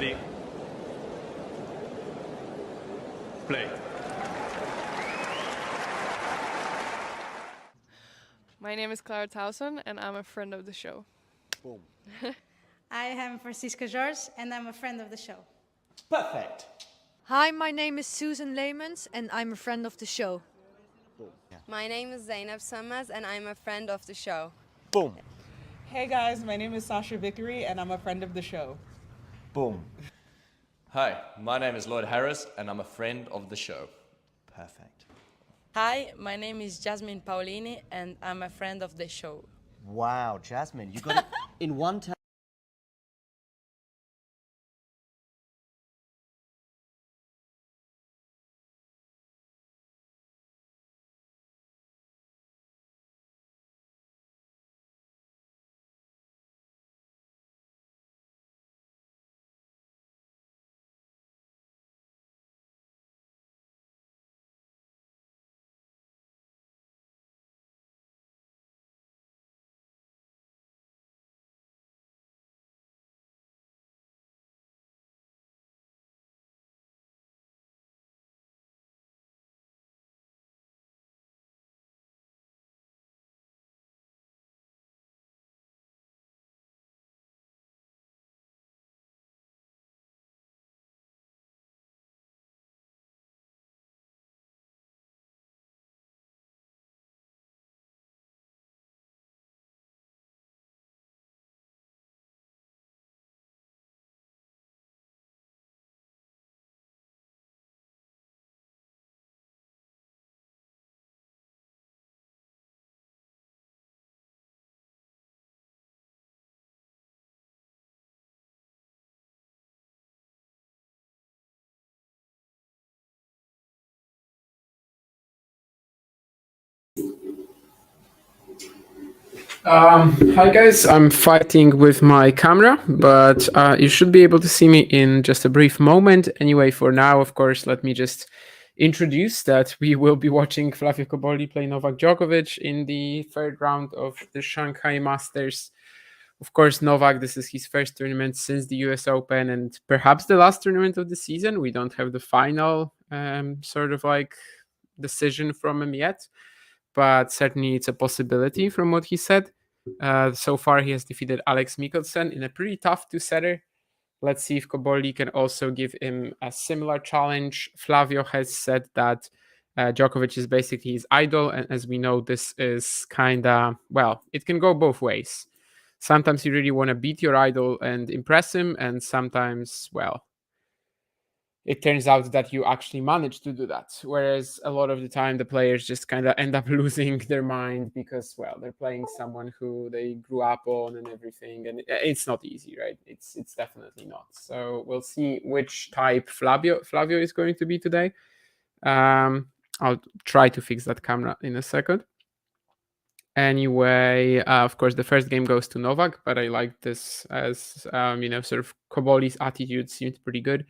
Ready? Play. My name is Clara Towson, and I'm a friend of the show. Boom. I am Francisca George, and I'm a friend of the show. Perfect. Hi, my name is Susan Leemans, and I'm a friend of the show. Boom. Yeah. My name is Zainab Sammaz, and I'm a friend of the show. Boom. Hey guys, my name is Sasha Vickery, and I'm a friend of the show. Boom. Hi, my name is Lloyd Harris, and I'm a friend of the show. Perfect. Hi, my name is Jasmine Paolini, and I'm a friend of the show. Wow, Jasmine, you got it in one time. Hi guys, I'm fighting with my camera, but you should be able to see me in just a brief moment. Anyway, for now, of course, let me just introduce that we will be watching Flavio Cobolli play Novak Djokovic in the third round of the Shanghai Masters. Of course, Novak, this is his first tournament since the US Open and perhaps the last tournament of the season. We don't have the final sort of like decision from him yet, but certainly it's a possibility from what he said. So far, he has defeated Alex Mikkelsen in a pretty tough two-setter. Let's see if Cobolli can also give him a similar challenge. Flavio has said that Djokovic is basically his idol, and as we know, this is kind of, well, it can go both ways. Sometimes you really want to beat your idol and impress him, and sometimes, well, it turns out that you actually manage to do that. Whereas a lot of the time, the players just kind of end up losing their mind because, well, they're playing someone who they grew up on and everything. And it's not easy, right? It's definitely not. So we'll see which type Flavio is going to be today. I'll try to fix that camera in a second. Anyway, of course, the first game goes to Novak, but I like this as, sort of Cobolli's attitude seemed pretty good.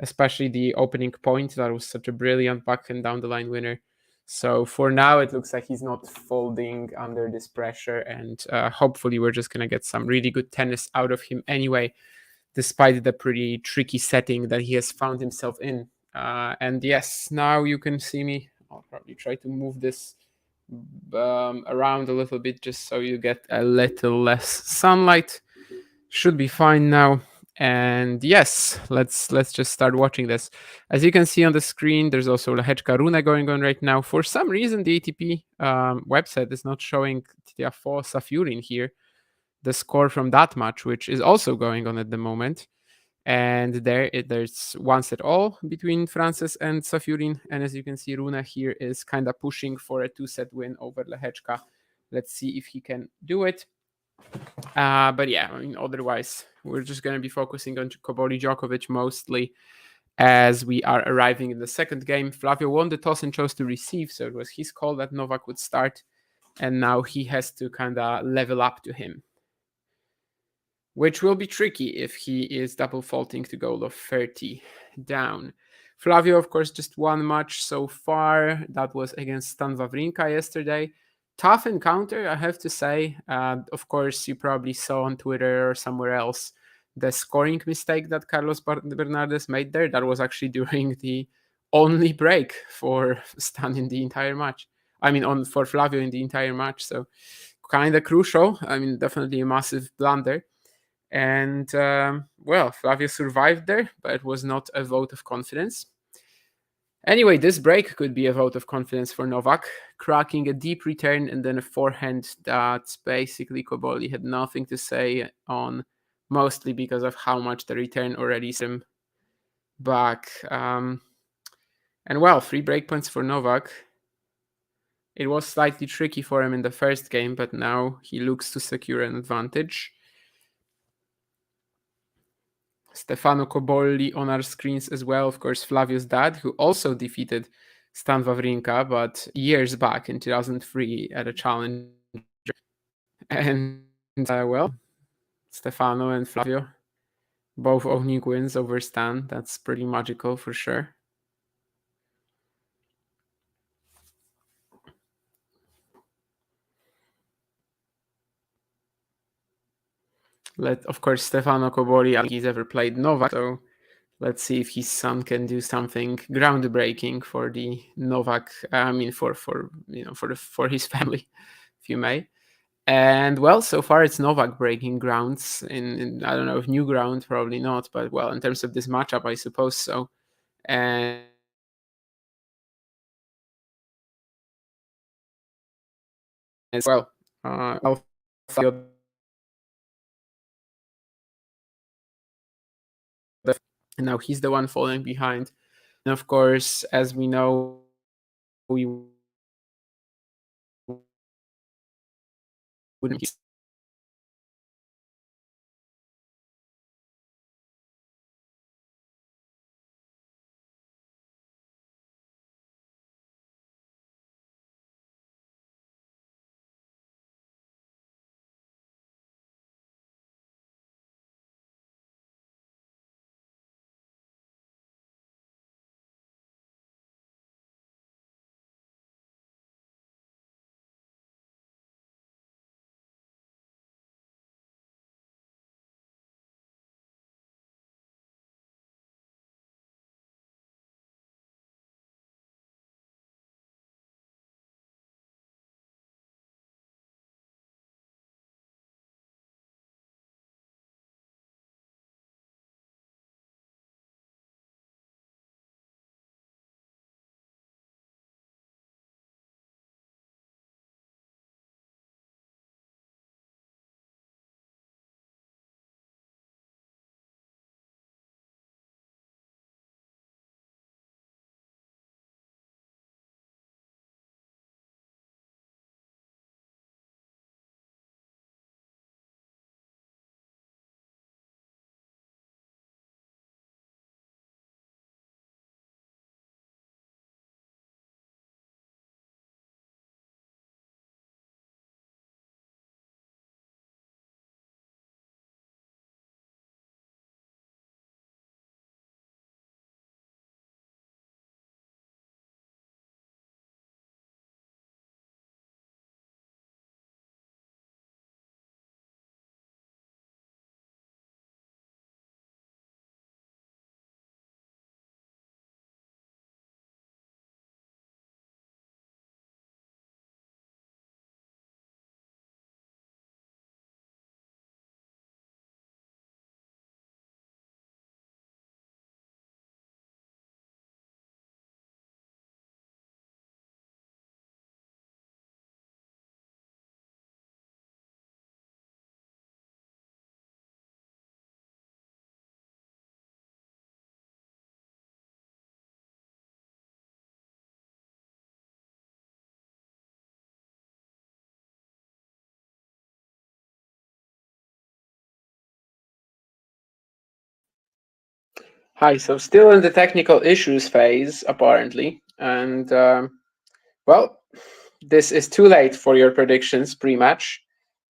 Especially the opening point. That was such a brilliant backhand down the line winner. So for now, it looks like he's not folding under this pressure. And hopefully we're just going to get some really good tennis out of him anyway, despite the pretty tricky setting that he has found himself in. And yes, now you can see me. I'll probably try to move this around a little bit just so you get a little less sunlight. Should be fine now. And yes, let's just start watching this. As you can see on the screen, there's also Lehečka Rune going on right now. For some reason, the ATP website is not showing Tiafoe Safiullin here, the score from that match, which is also going on at the moment. And there's one set all between Frances and Safiullin. And as you can see, Rune here is kind of pushing for a 2-set win over Lehečka. Let's see if he can do it. But yeah, I mean, otherwise, we're just going to be focusing on Cobolli Djokovic mostly as we are arriving in the second game. Flavio won the toss and chose to receive, so it was his call that Novak would start. And now he has to kind of level up to him, which will be tricky if he is double faulting to goal of 30 down. Flavio, of course, just one match so far. That was against Stan Wawrinka yesterday. Tough encounter, I have to say. Of course, you probably saw on Twitter or somewhere else the scoring mistake that Carlos Bernardes made there, that was actually during the only break for Stan in the entire match. I mean, for Flavio in the entire match. So kind of crucial. I mean, definitely a massive blunder. And well, Flavio survived there, but it was not a vote of confidence. Anyway, this break could be a vote of confidence for Novak, cracking a deep return and then a forehand that basically Cobolli had nothing to say on, mostly because of how much the return already set him back. And well, 3 break points for Novak. It was slightly tricky for him in the first game, but now he looks to secure an advantage. Stefano Cobolli on our screens as well, of course, Flavio's dad, who also defeated Stan Wawrinka, but years back in 2003 at a challenger. And well, Stefano and Flavio both owning wins over Stan. That's pretty magical for sure. Of course, Stefano Cobolli, I think he's ever played Novak, so let's see if his son can do something groundbreaking for the Novak. I mean, for his family, if you may. And well, so far it's Novak breaking grounds in I don't know if new ground, probably not, but well, in terms of this matchup, I suppose so. And as well, and now he's the one falling behind. And of course, as we know, we wouldn't. Hi, so still in the technical issues phase, apparently. And, well, this is too late for your predictions pre-match.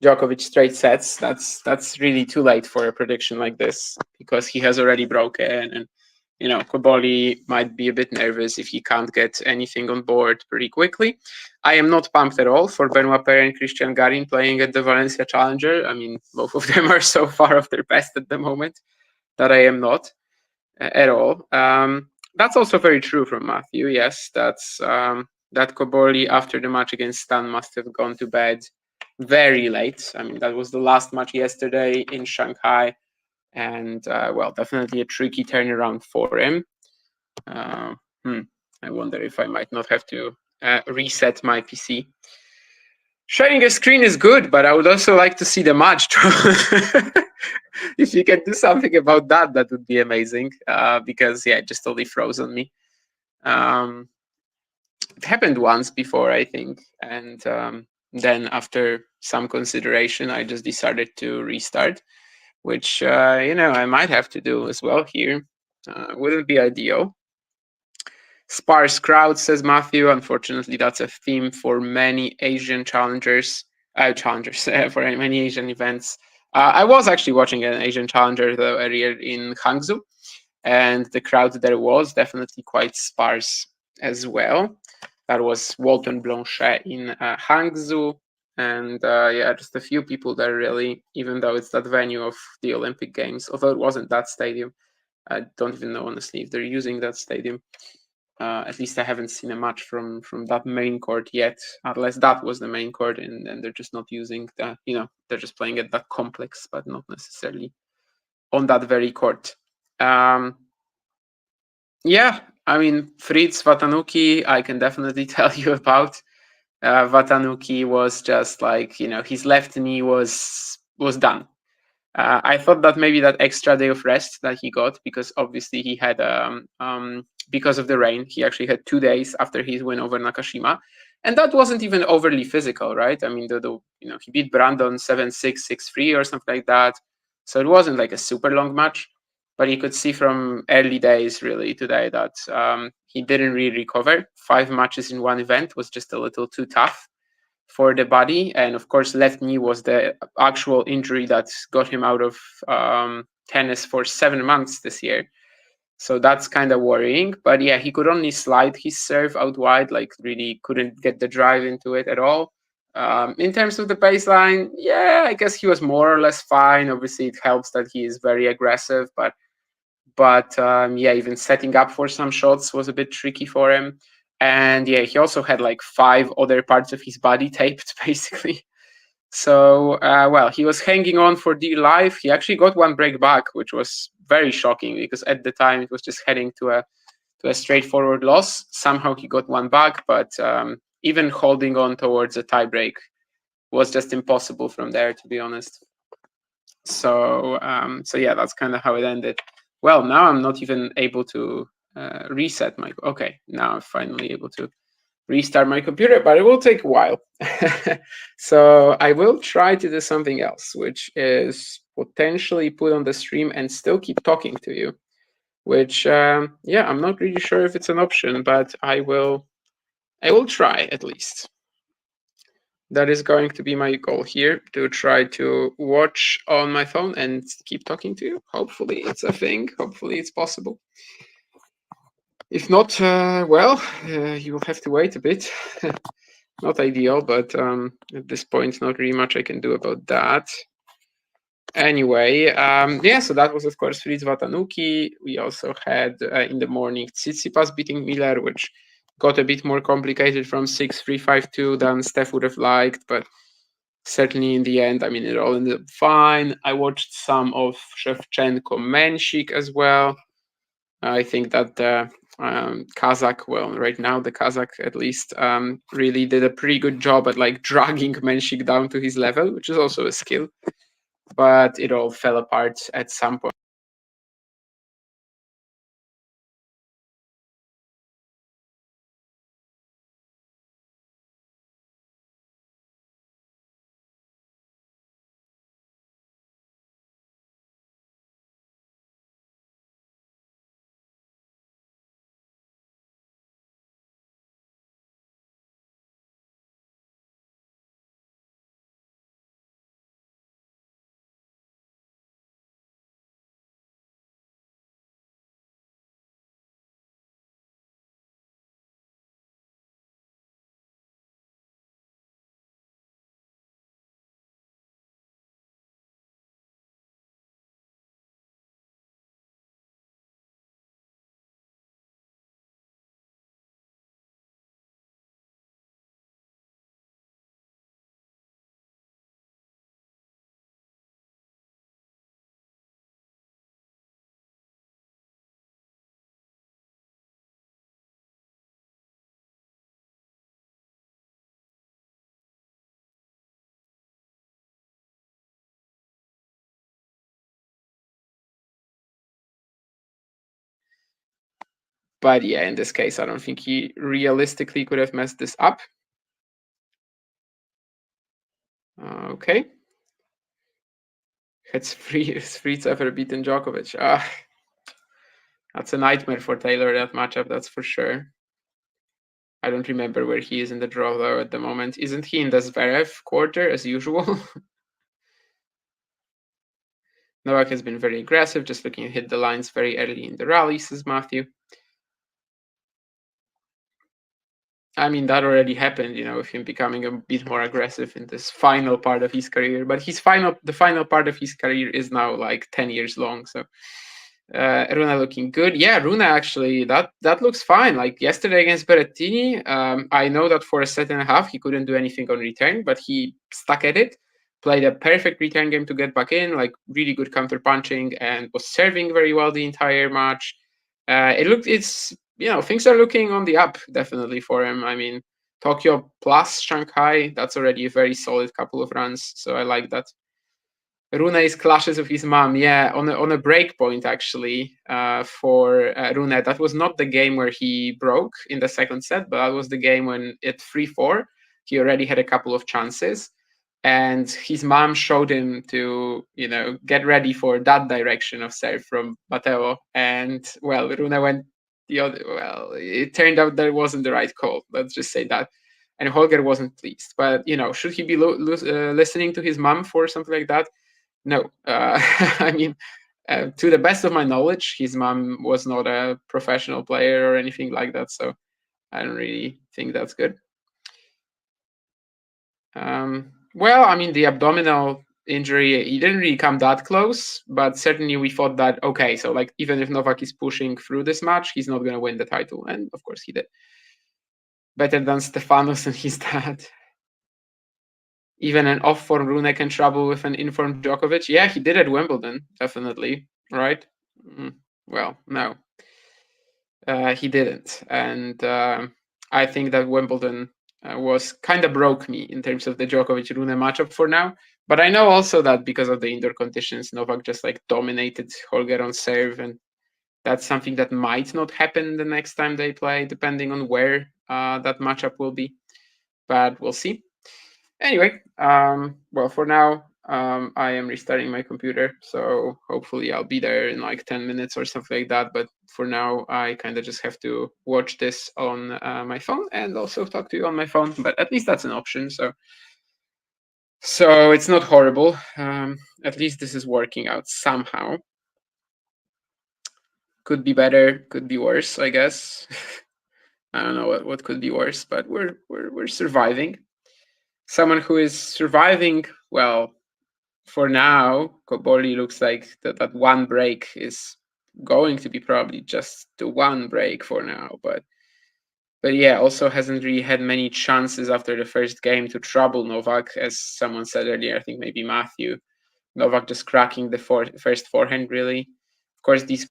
Djokovic straight sets. That's really too late for a prediction like this because he has already broken and Cobolli might be a bit nervous if he can't get anything on board pretty quickly. I am not pumped at all for Benoit Paire and Christian Garin playing at the Valencia Challenger. I mean, both of them are so far off their best at the moment that I am not at all. That's also very true from Matthew. Yes, that Cobolli after the match against Stan must have gone to bed very late. I mean, that was the last match yesterday in Shanghai, and well, definitely a tricky turnaround for him. I wonder if I might not have to reset my PC. Sharing a screen is good, but I would also like to see the match. If you can do something about that, that would be amazing. Because yeah, it just totally froze on me. It happened once before, I think, and then after some consideration, I just decided to restart, which I might have to do as well here. Wouldn't be ideal. Sparse crowd, says Matthew. Unfortunately, that's a theme for many Asian challengers. For many Asian events. I was actually watching an Asian challenger though earlier in Hangzhou, and the crowd there was definitely quite sparse as well. That was Walton Blanchet in Hangzhou, and yeah, just a few people there really. Even though it's that venue of the Olympic Games, although it wasn't that stadium. I don't even know honestly if they're using that stadium. At least I haven't seen a match from that main court yet, unless that was the main court and they're just not using that, they're just playing at that complex, but not necessarily on that very court. Yeah, I mean, Fritz Watanuki, I can definitely tell you about. Watanuki was just like, his left knee was done. I thought that maybe that extra day of rest that he got, because obviously he had, because of the rain, he actually had 2 days after his win over Nakashima, and that wasn't even overly physical, right? I mean, he beat Brandon 7-6, 6-3 or something like that, so it wasn't like a super long match, but you could see from early days really today that he didn't really recover. 5 matches in one event was just a little too tough for the body, and of course left knee was the actual injury that got him out of tennis for 7 months this year, so that's kind of worrying. But yeah, he could only slide his serve out wide, like really couldn't get the drive into it at all. In terms of the baseline, yeah, I guess he was more or less fine. Obviously it helps that he is very aggressive, but yeah, even setting up for some shots was a bit tricky for him. And yeah, he also had like 5 other parts of his body taped, basically. So, well, he was hanging on for dear life. He actually got 1 break back, which was very shocking because at the time it was just heading to a straightforward loss. Somehow he got 1 back, but even holding on towards a tie break was just impossible from there, to be honest. So, so yeah, that's kind of how it ended. Well, now I'm not even able to reset my. Okay, now I'm finally able to restart my computer, but it will take a while. So I will try to do something else, which is potentially put on the stream and still keep talking to you, which yeah, I'm not really sure if it's an option, but I will try at least. That is going to be my goal here, to try to watch on my phone and keep talking to you. Hopefully it's a thing. Hopefully it's possible. If not, well, you will have to wait a bit. Not ideal, but at this point, not really much I can do about that. Anyway, yeah, so that was, of course, Fritz Watanuki. We also had in the morning Tsitsipas beating Miller, which got a bit more complicated from 6-3, 5-2 than Steph would have liked, but certainly in the end, I mean, it all ended up fine. I watched some of Shevchenko Menchik as well. I think that Kazakh, well, right now the Kazakh at least really did a pretty good job at like dragging Menchik down to his level, which is also a skill. But it all fell apart at some point. But yeah, in this case, I don't think he realistically could have messed this up. Okay. It's Fritz ever beaten Djokovic. That's a nightmare for Taylor, that matchup, that's for sure. I don't remember where he is in the draw, though, at the moment. Isn't he in the Zverev quarter, as usual? Novak has been very aggressive, just looking to hit the lines very early in the rally, says Matthew. I mean, that already happened, with him becoming a bit more aggressive in this final part of his career. But the final part of his career is now like 10 years long. So Rune looking good. Yeah, Rune actually, that looks fine. Like yesterday against Berrettini, I know that for a set and a half, he couldn't do anything on return, but he stuck at it, played a perfect return game to get back in, like really good counter punching, and was serving very well the entire match. Things are looking on the up, definitely, for him. I mean, Tokyo plus Shanghai, that's already a very solid couple of runs, so I like that. Rune's clashes with his mom, yeah, on a break point, actually, for Rune. That was not the game where he broke in the second set, but that was the game when at 3-4, he already had a couple of chances. And his mom showed him to, get ready for that direction of serve from Matteo. And, well, Rune went the other. Well, it turned out that it wasn't the right call. Let's just say that. And Holger wasn't pleased. But, should he be listening to his mom for something like that? No. I mean, to the best of my knowledge, his mom was not a professional player or anything like that. So I don't really think that's good. Well, I mean, the abdominal injury, he didn't really come that close, but certainly we thought that, okay, so like even if Novak is pushing through this match, he's not going to win the title. And of course he did. Better than Stefanos and his dad. Even an off-form Rune can trouble with an informed Djokovic. Yeah, he did at Wimbledon, definitely, right? Well, no. He didn't. And I think that Wimbledon was kind of broke me in terms of the Djokovic-Rune matchup for now. But I know also that because of the indoor conditions, Novak just like dominated Holger on serve, and that's something that might not happen the next time they play, depending on where that matchup will be. But we'll see. Anyway, well, for now, I am restarting my computer, so hopefully I'll be there in like 10 minutes or something like that. But for now, I kind of just have to watch this on my phone and also talk to you on my phone. But at least that's an option. So it's not horrible. At least this is working out somehow. Could be better, could be worse, I guess. I don't know what could be worse, but we're surviving. Someone who is surviving, well, for now, Cobolli looks like that one break is going to be probably just the one break for now. But yeah, also hasn't really had many chances after the first game to trouble Novak, as someone said earlier. I think maybe Matthew. Novak just cracking the first forehand, really. Of course, these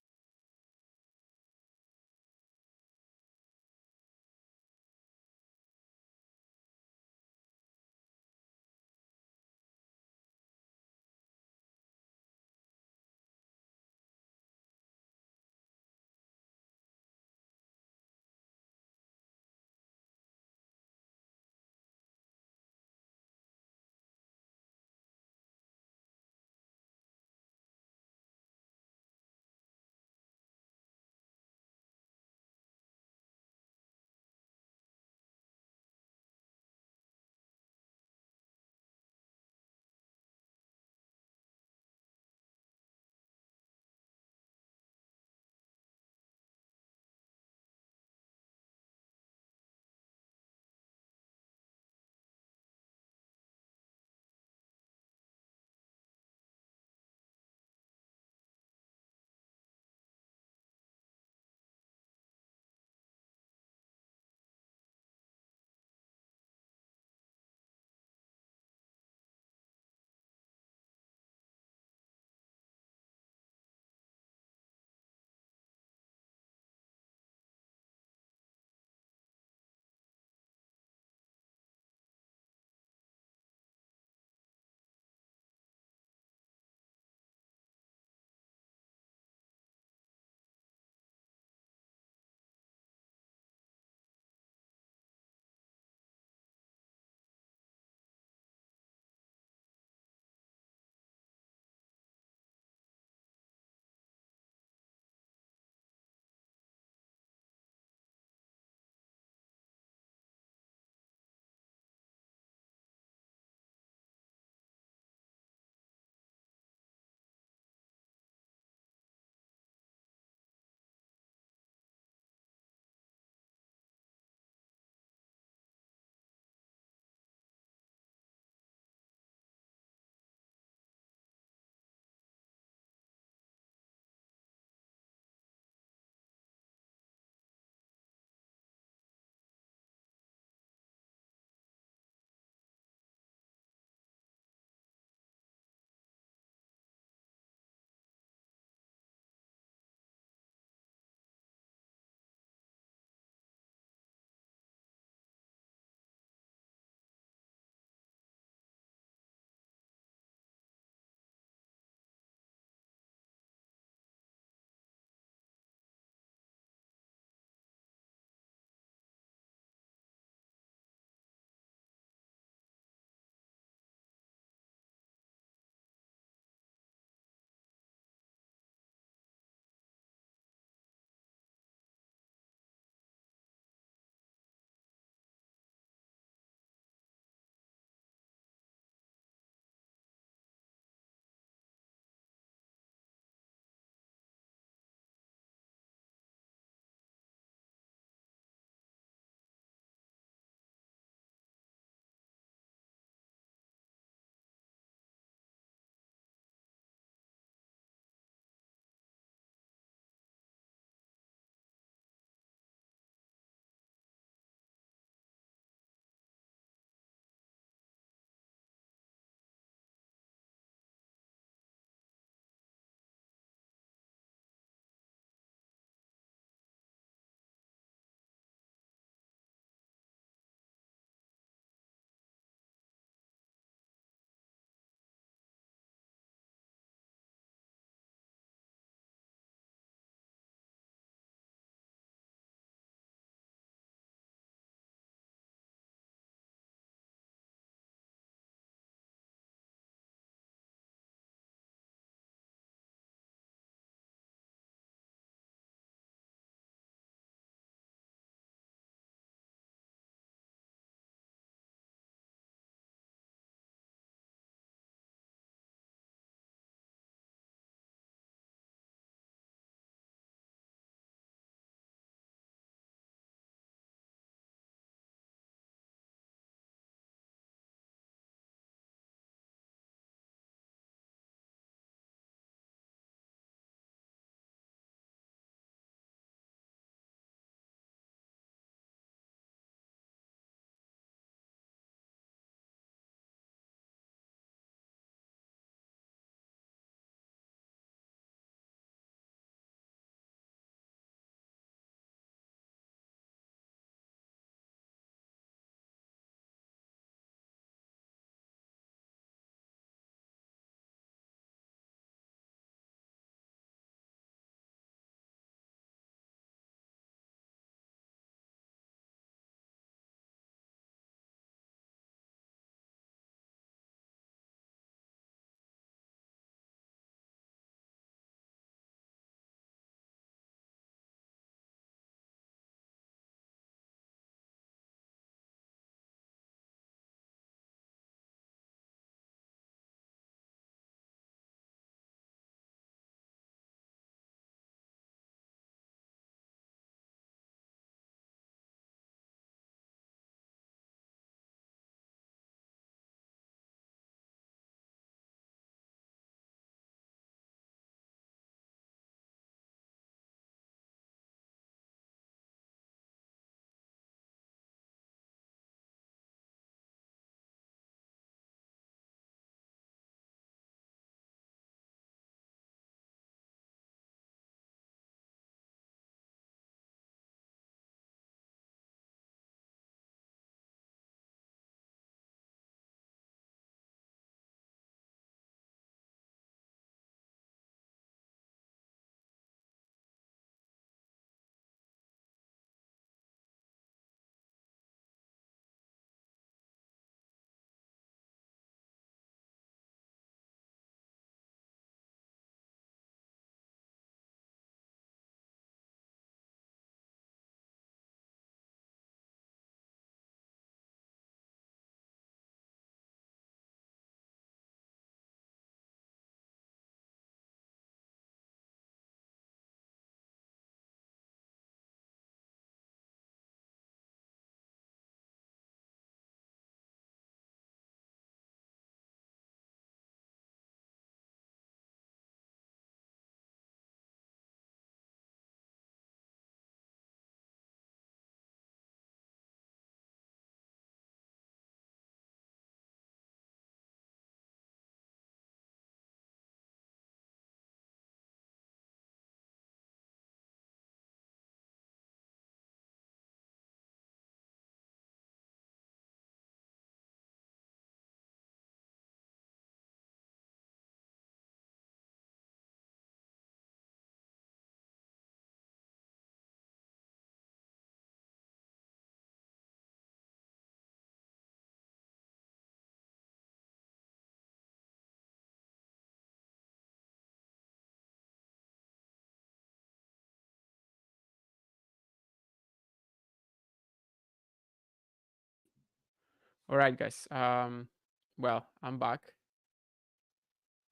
All right, guys. Well, I'm back.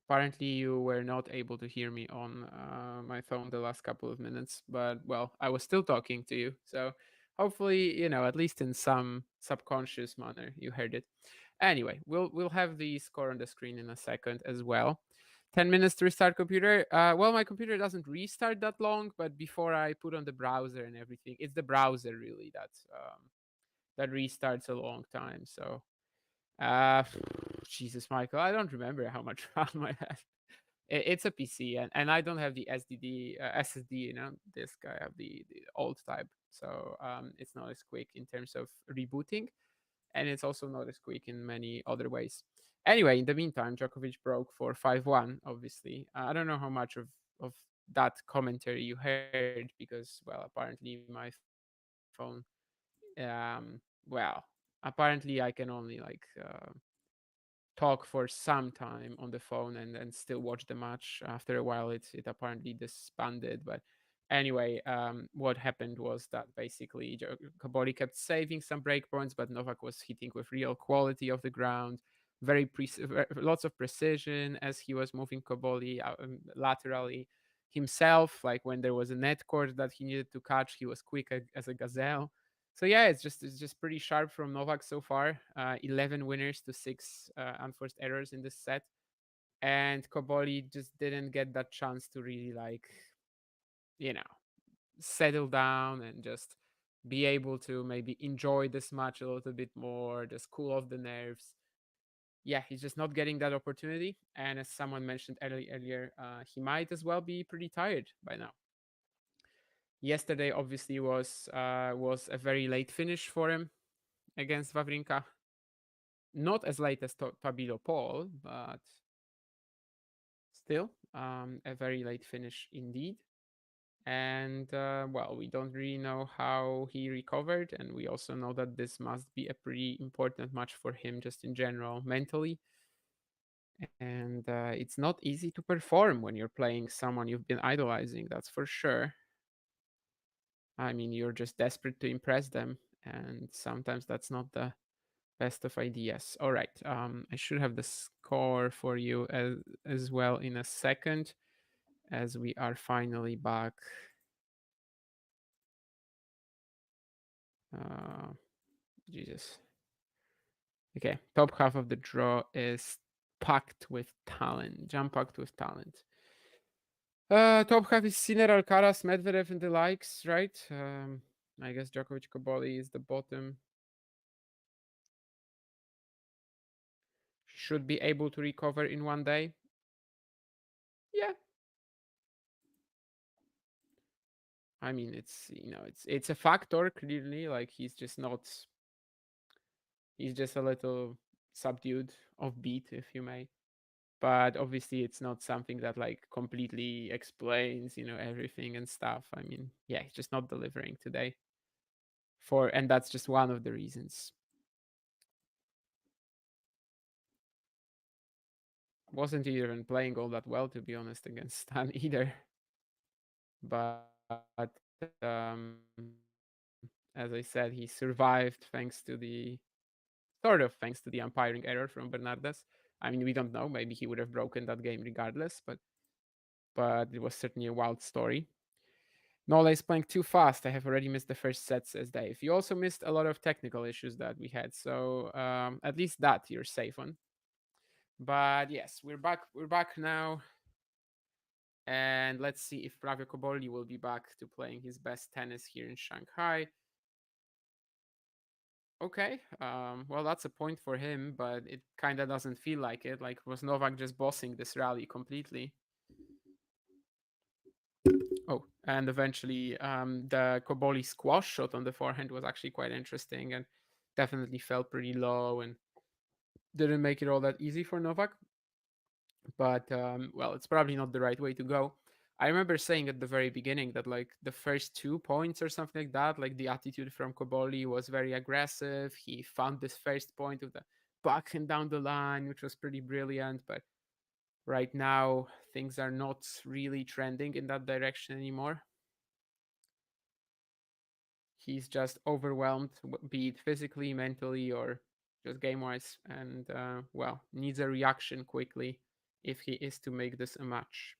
Apparently, you were not able to hear me on my phone the last couple of minutes, but well, I was still talking to you. So hopefully, at least in some subconscious manner, you heard it. Anyway, we'll have the score on the screen in a second as well. 10 minutes to restart computer. Well, my computer doesn't restart that long, but before I put on the browser and everything, it's the browser really that restarts a long time. So uh, Jesus, Michael, I don't remember how much RAM I have. It's a PC, and I don't have the SSD, disk. I have the old type, so it's not as quick in terms of rebooting, and it's also not as quick in many other ways. Anyway, in the meantime, Djokovic broke for 5-1. Obviously, I don't know how much of that commentary you heard because, well, apparently my phone, apparently I can only talk for some time on the phone and still watch the match. After a while, it apparently disbanded. But anyway, what happened was that basically Cobolli kept saving some breakpoints, but Novak was hitting with real quality of the ground, lots of precision as he was moving Cobolli laterally himself. Like when there was a net court that he needed to catch, he was quick as a gazelle. So yeah, it's just pretty sharp from Novak so far. 11 winners to 6 unforced errors in this set, and Cobolli just didn't get that chance to really you know settle down and just be able to maybe enjoy this match a little bit more, just cool off the nerves. Yeah, he's just not getting that opportunity, and as someone mentioned earlier, he might as well be pretty tired by now. Yesterday, obviously, was a very late finish for him against Wawrinka. Not as late as Tabilo Paul, but still a very late finish indeed. And well, we don't really know how he recovered, and we also know that this must be a pretty important match for him just in general mentally. And it's not easy to perform when you're playing someone you've been idolizing, that's for sure. I mean, you're just desperate to impress them, and sometimes that's not the best of ideas. All right. I should have the score for you as well in a second, as we are finally back. Jesus. Okay. Top half of the draw is packed with talent, jam packed with talent. Top half is Sinner, Alcaraz, Medvedev, and the likes, right? I guess Djokovic, Cobolli is the bottom. Should be able to recover in one day. Yeah. I mean, it's a factor clearly. Like he's just a little subdued, offbeat, if you may. But obviously, it's not something that like completely explains, everything and stuff. I mean, yeah, he's just not delivering today. And that's just one of the reasons. Wasn't even playing all that well, to be honest, against Stan either. But um, as I said, he survived thanks to the umpiring error from Bernardes. I mean, we don't know. Maybe he would have broken that game regardless, but it was certainly a wild story. Nola is playing too fast. I have already missed the first set, says Dave. You also missed a lot of technical issues that we had, so at least that you're safe on. But yes, we're back. We're back now. And let's see if Flavio Cobolli will be back to playing his best tennis here in Shanghai. Okay, well, that's a point for him, but it kind of doesn't feel like it. Like, was Novak just bossing this rally completely? Oh, and eventually the Cobolli squash shot on the forehand was actually quite interesting and definitely fell pretty low and didn't make it all that easy for Novak. But, well, it's probably not the right way to go. I remember saying at the very beginning that like the first 2 points or something like that, like the attitude from Cobolli was very aggressive. He found this first point of the backhand down the line, which was pretty brilliant. But right now, things are not really trending in that direction anymore. He's just overwhelmed, be it physically, mentally, or just game wise, and well, needs a reaction quickly if he is to make this a match.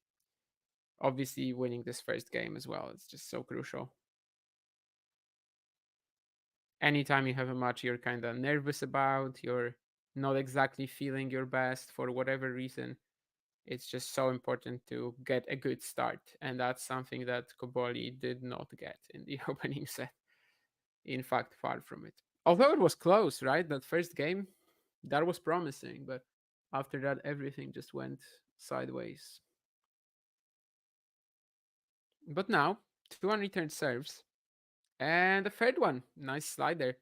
Obviously, winning this first game as well, it's just so crucial. Anytime you have a match you're kind of nervous about, you're not exactly feeling your best for whatever reason, it's just so important to get a good start. And that's something that Cobolli did not get in the opening set. In fact, far from it. Although it was close, right? That first game, that was promising, but after that, everything just went sideways. But now, 2 unreturned serves. And the third one, nice slider.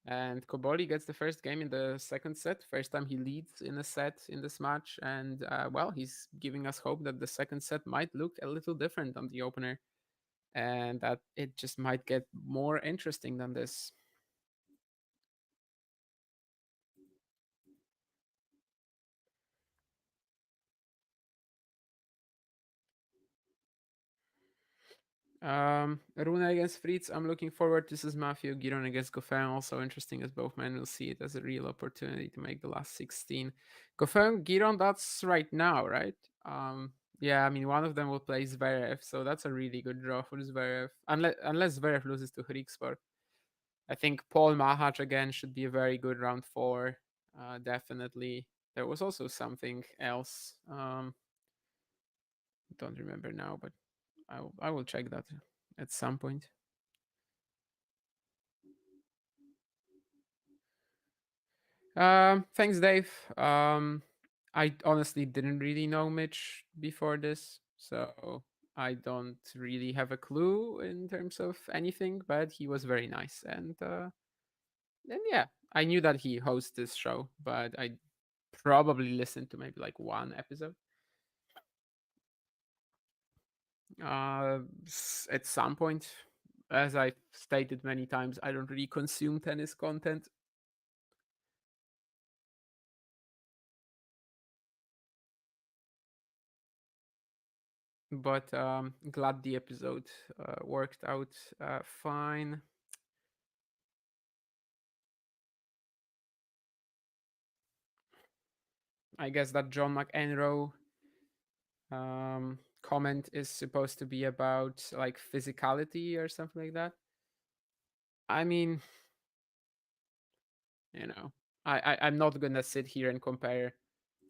And Cobolli gets the first game in the second set. First time he leads in a set in this match. And well, he's giving us hope that the second set might look a little different on the opener. And that it just might get more interesting than this. Rune against Fritz, I'm looking forward. This is Matthew. Giron against Goffin, also interesting as both men will see it as a real opportunity to make the last 16. Goffin, Giron, that's right now, right? Yeah, I mean, one of them will play Zverev, so that's a really good draw for Zverev. Unless Zverev loses to Hrikspor. I think Paul Mahach again should be a very good round 4. Definitely. There was also something else. Don't remember now, but I will check that at some point. Thanks, Dave. I honestly didn't really know Mitch before this, so I don't really have a clue in terms of anything, but he was very nice. And yeah, I knew that he hosts this show, but I probably listened to maybe like one episode. At some point, as I stated many times, I don't really consume tennis content. But glad the episode worked out fine. I guess that John McEnroe comment is supposed to be about like physicality or something like that. I mean, you know, I'm not gonna sit here and compare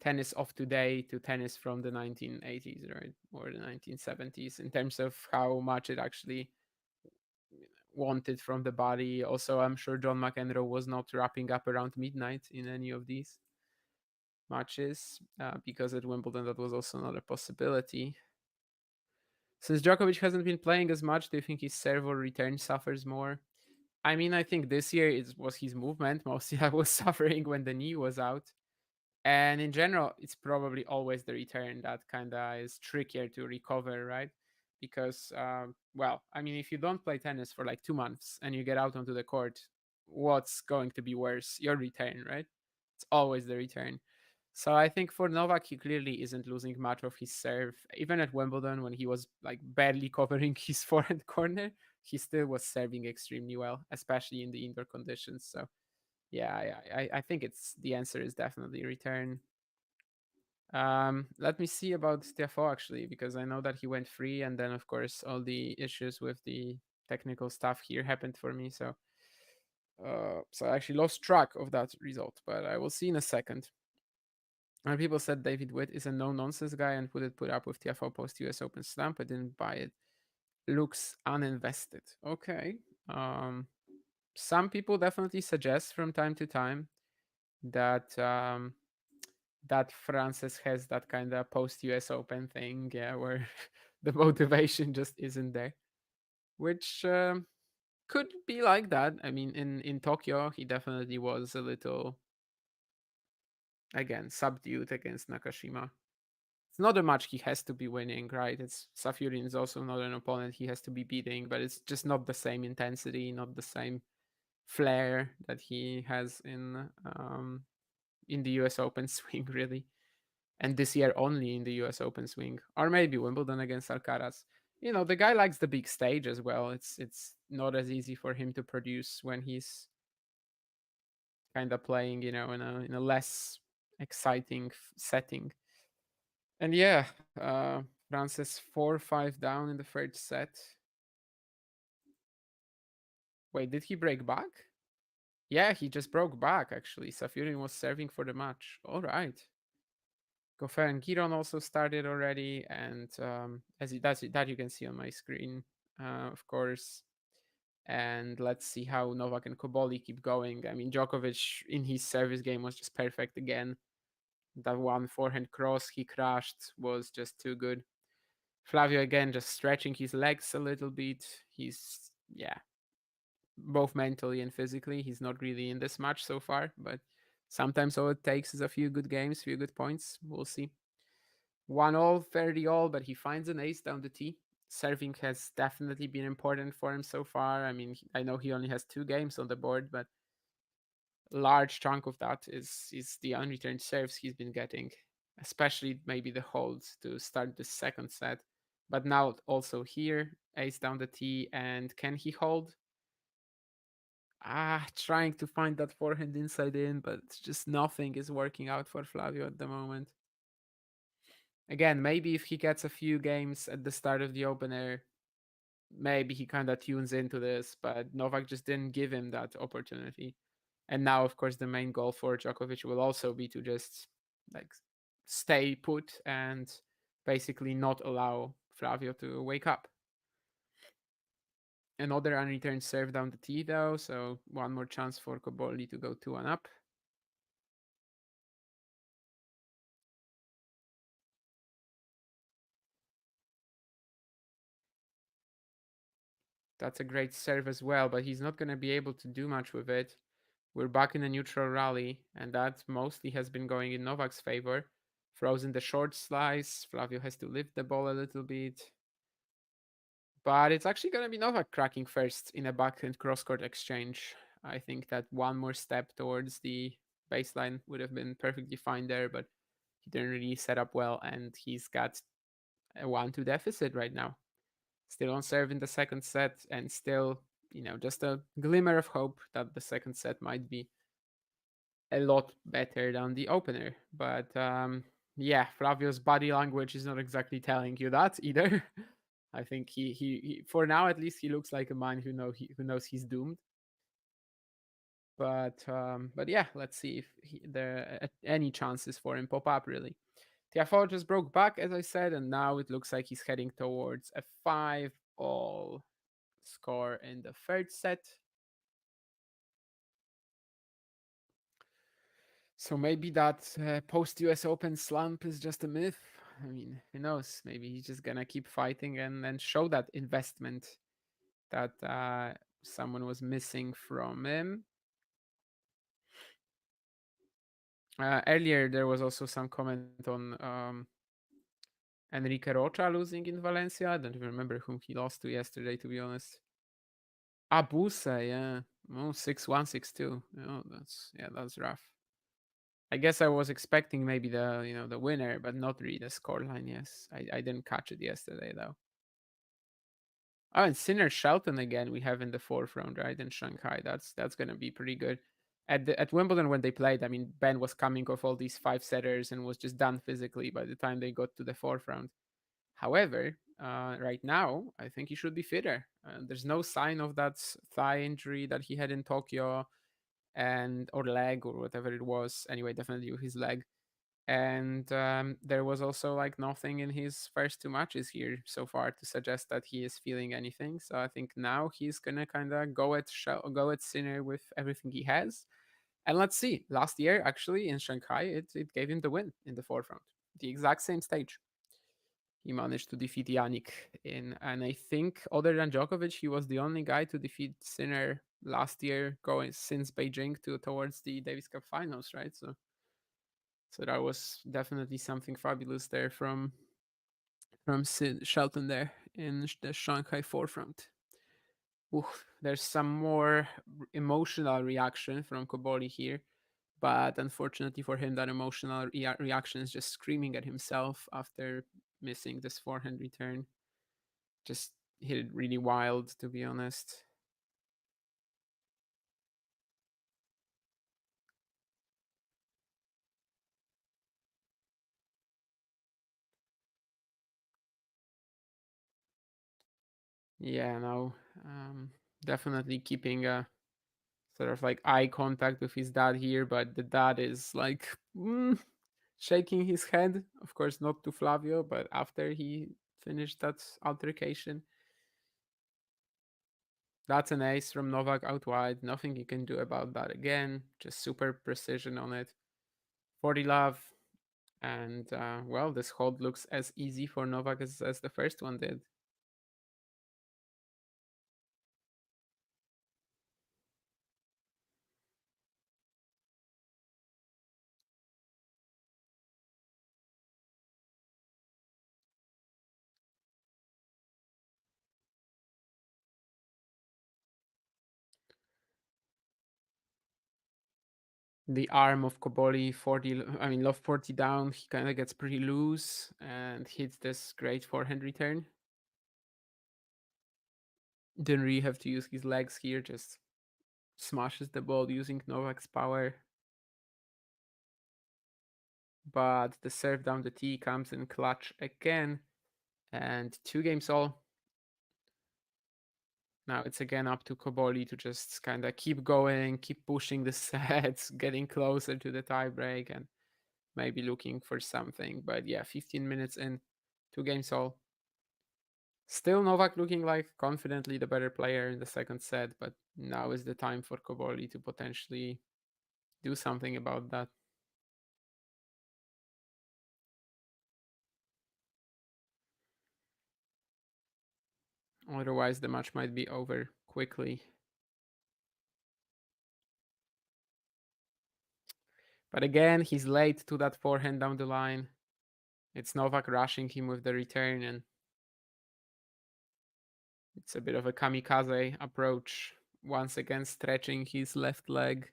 tennis of today to tennis from the 1980s, right, or the 1970s in terms of how much it actually wanted from the body. Also, I'm sure John McEnroe was not wrapping up around midnight in any of these matches because at Wimbledon that was also not a possibility. Since Djokovic hasn't been playing as much, do you think his serve or return suffers more? I mean, I think this year it was his movement mostly that was suffering when the knee was out. And in general, it's probably always the return that kind of is trickier to recover, right? Because, well, I mean, if you don't play tennis for like 2 months and you get out onto the court, what's going to be worse? Your return, right? It's always the return. So I think for Novak, he clearly isn't losing much of his serve. Even at Wimbledon, when he was like barely covering his forehand corner, he still was serving extremely well, especially in the indoor conditions. So yeah, I think it's the answer is definitely return. Let me see about Tiafoe actually, because I know that he went free, and then of course all the issues with the technical stuff here happened for me. So I actually lost track of that result, but I will see in a second. And people said David Witt is a no-nonsense guy and wouldn't put up with Tiafoe post-US Open slump. I didn't buy it. Looks uninvested. Okay. Some people definitely suggest from time to time that that Frances has that kind of post-US Open thing, yeah, where the motivation just isn't there, which could be like that. I mean, in Tokyo, he definitely was a little, again, subdued against Nakashima. It's not a match he has to be winning, right? It's Safiullin is also not an opponent he has to be beating, but it's just not the same intensity, not the same flair that he has in the US Open swing, really. And this year only in the US Open swing. Or maybe Wimbledon against Alcaraz. You know, the guy likes the big stage as well. It's not as easy for him to produce when he's kind of playing, in a less exciting setting. And yeah, Francis 4-5 down in the third set. Wait, did he break back? Yeah, he just broke back, actually. Safiurin was serving for the match. All right. Gofer and Giron also started already, and that you can see on my screen, of course. And let's see how Novak and Cobolli keep going. I mean, Djokovic in his service game was just perfect again. That one forehand cross he crashed was just too good. Flavio again just stretching his legs a little bit. He's, yeah, both mentally and physically. He's not really in this match so far, but sometimes all it takes is a few good games, few good points. We'll see. 1-all, 30-all, but he finds an ace down the tee. Serving has definitely been important for him so far. I mean, I know he only has 2 games on the board, but a large chunk of that is the unreturned serves he's been getting, especially maybe the holds to start the second set. But now also here, ace down the tee, and can he hold? Trying to find that forehand inside in, but just nothing is working out for Flavio at the moment. Again, maybe if he gets a few games at the start of the opener, maybe he kind of tunes into this, but Novak just didn't give him that opportunity. And now, of course, the main goal for Djokovic will also be to just like stay put and basically not allow Flavio to wake up. Another unreturned serve down the tee, though, so one more chance for Cobolli to go 2-1 up. That's a great serve as well, but he's not going to be able to do much with it. We're back in a neutral rally, and that mostly has been going in Novak's favor. Throws in the short slice. Flavio has to lift the ball a little bit. But it's actually going to be Novak cracking first in a backhand cross-court exchange. I think that one more step towards the baseline would have been perfectly fine there, but he didn't really set up well, and he's got a 1-2 deficit right now. Still on serve in the second set, and still, just a glimmer of hope that the second set might be a lot better than the opener. But yeah, Flavio's body language is not exactly telling you that either. I think he for now at least he looks like a man who knows he's doomed. But yeah, let's see if there are any chances for him pop up really. Tiafoe just broke back, as I said, and now it looks like he's heading towards a 5-all score in the third set. So maybe that post-US Open slump is just a myth. I mean, who knows? Maybe he's just gonna keep fighting and show that investment that someone was missing from him. Earlier, there was also some comment on Enrique Rocha losing in Valencia. I don't even remember whom he lost to yesterday, to be honest. Abuse, yeah. Oh, 6-1, 6-2. Oh, that's rough. I guess I was expecting maybe the winner, but not really the scoreline. Yes, I didn't catch it yesterday though. Oh, and Sinner Shelton again we have in the fourth round, right? In Shanghai. That's gonna be pretty good. At Wimbledon when they played, I mean Ben was coming off all these 5-setters and was just done physically by the time they got to the fourth round. However, right now I think he should be fitter. There's no sign of that thigh injury that he had in Tokyo, or leg or whatever it was. Anyway, definitely his leg. And there was also like nothing in his first 2 matches here so far to suggest that he is feeling anything. So I think now he's gonna kind of go at Sinner with everything he has. And let's see. Last year, actually in Shanghai, it gave him the win in the fourth round, the exact same stage. He managed to defeat Yannick and I think other than Djokovic, he was the only guy to defeat Sinner last year, going since Beijing towards the Davis Cup finals, right? So that was definitely something fabulous there from Shelton there in the Shanghai forefront. There's some more emotional reaction from Cobolli here, but unfortunately for him, that emotional reaction is just screaming at himself after missing this forehand return. Just hit it really wild, to be honest. Yeah, no. Definitely keeping a sort of like eye contact with his dad here, but the dad is like shaking his head. Of course, not to Flavio, but after he finished that altercation. That's an ace from Novak out wide. Nothing you can do about that again. Just super precision on it. 40 love. And well, this hold looks as easy for Novak as the first one did. The arm of Cobolli, 40, I mean, love 40 down, he kind of gets pretty loose and hits this great forehand return. Didn't really have to use his legs here, just smashes the ball using Novak's power. But the serve down the tee comes in clutch again, and 2 games all. Now it's again up to Cobolli to just kind of keep going, keep pushing the sets, getting closer to the tiebreak, and maybe looking for something. But yeah, 15 minutes in, 2 games all. Still Novak looking like confidently the better player in the second set, but now is the time for Cobolli to potentially do something about that. Otherwise, the match might be over quickly. But again, he's late to that forehand down the line. It's Novak rushing him with the return, and it's a bit of a kamikaze approach. Once again, stretching his left leg.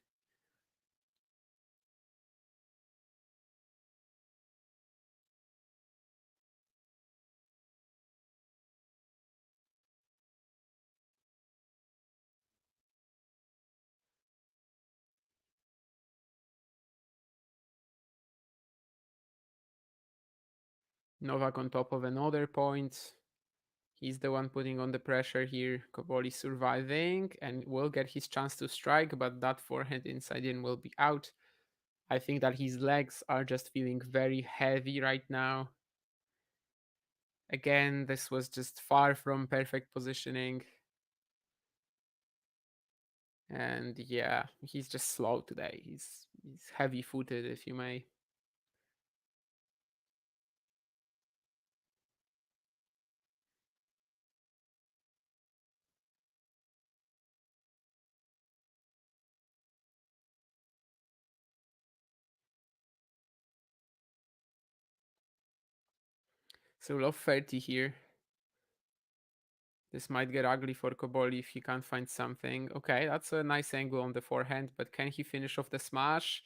Novak on top of another point. He's the one putting on the pressure here. Cobolli surviving and will get his chance to strike, but that forehand inside in will be out. I think that his legs are just feeling very heavy right now. Again, this was just far from perfect positioning. And yeah, he's just slow today. He's heavy-footed, if you may. So love 30 here. This might get ugly for Cobolli if he can't find something. Okay, that's a nice angle on the forehand, but can he finish off the smash?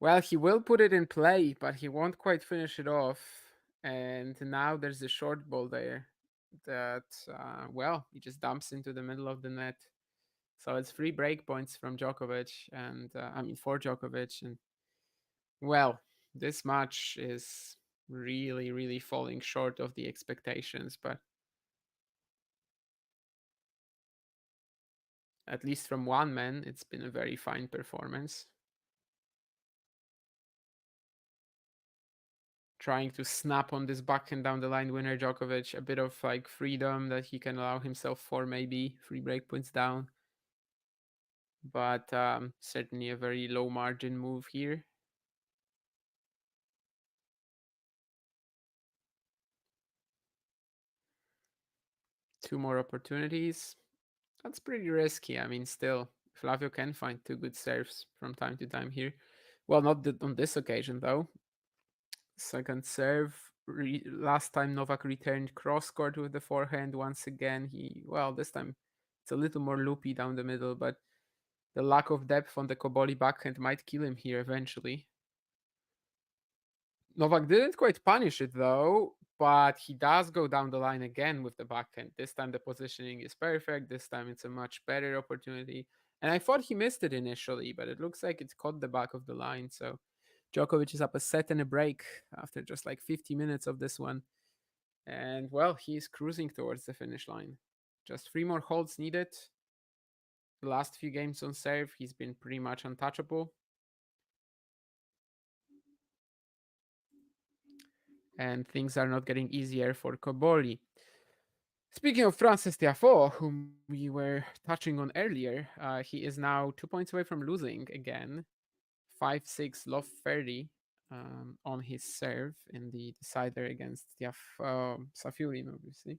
Well, he will put it in play, but he won't quite finish it off. And now there's a short ball there that, well, he just dumps into the middle of the net. So it's 3 break points from Djokovic, and I mean for Djokovic. And well, this match is really, really falling short of the expectations, but at least from one man, it's been a very fine performance. Trying to snap on this backhand down the line winner Djokovic, a bit of like freedom that he can allow himself for, maybe 3 break points down. But certainly a very low margin move here. Two more opportunities. That's pretty risky. I mean, still, Flavio can find 2 good serves from time to time here. Well, not on this occasion, though. Second serve. Last time Novak returned cross court with the forehand. Once again, well, this time it's a little more loopy down the middle, but the lack of depth on the Cobolli backhand might kill him here eventually. Novak didn't quite punish it though, but he does go down the line again with the backhand. This time the positioning is perfect. This time it's a much better opportunity. And I thought he missed it initially, but it looks like it's caught the back of the line. So Djokovic is up a set and a break after just like 50 minutes of this one. And well, he's cruising towards the finish line. Just 3 more holds needed. The last few games on serve, he's been pretty much untouchable. And things are not getting easier for Cobolli. Speaking of Francis Tiafoe, whom we were touching on earlier, he is now 2 points away from losing again. 5-6 love 30 on his serve in the decider against Safiullin, obviously.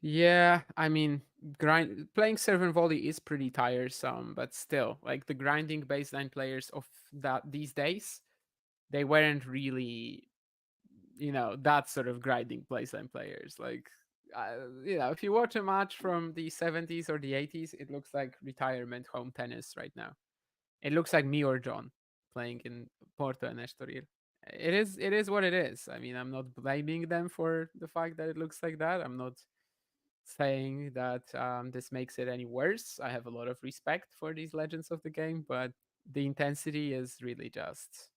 Yeah, I mean, playing serve and volley is pretty tiresome, but still, like the grinding baseline players of these days, they weren't really, that sort of grinding baseline players. Like, if you watch a match from the 70s or the 80s, it looks like retirement home tennis right now. It looks like me or John playing in Porto and Estoril. It is what it is. I mean, I'm not blaming them for the fact that it looks like that. I'm not saying that this makes it any worse. I have a lot of respect for these legends of the game, but the intensity is really just.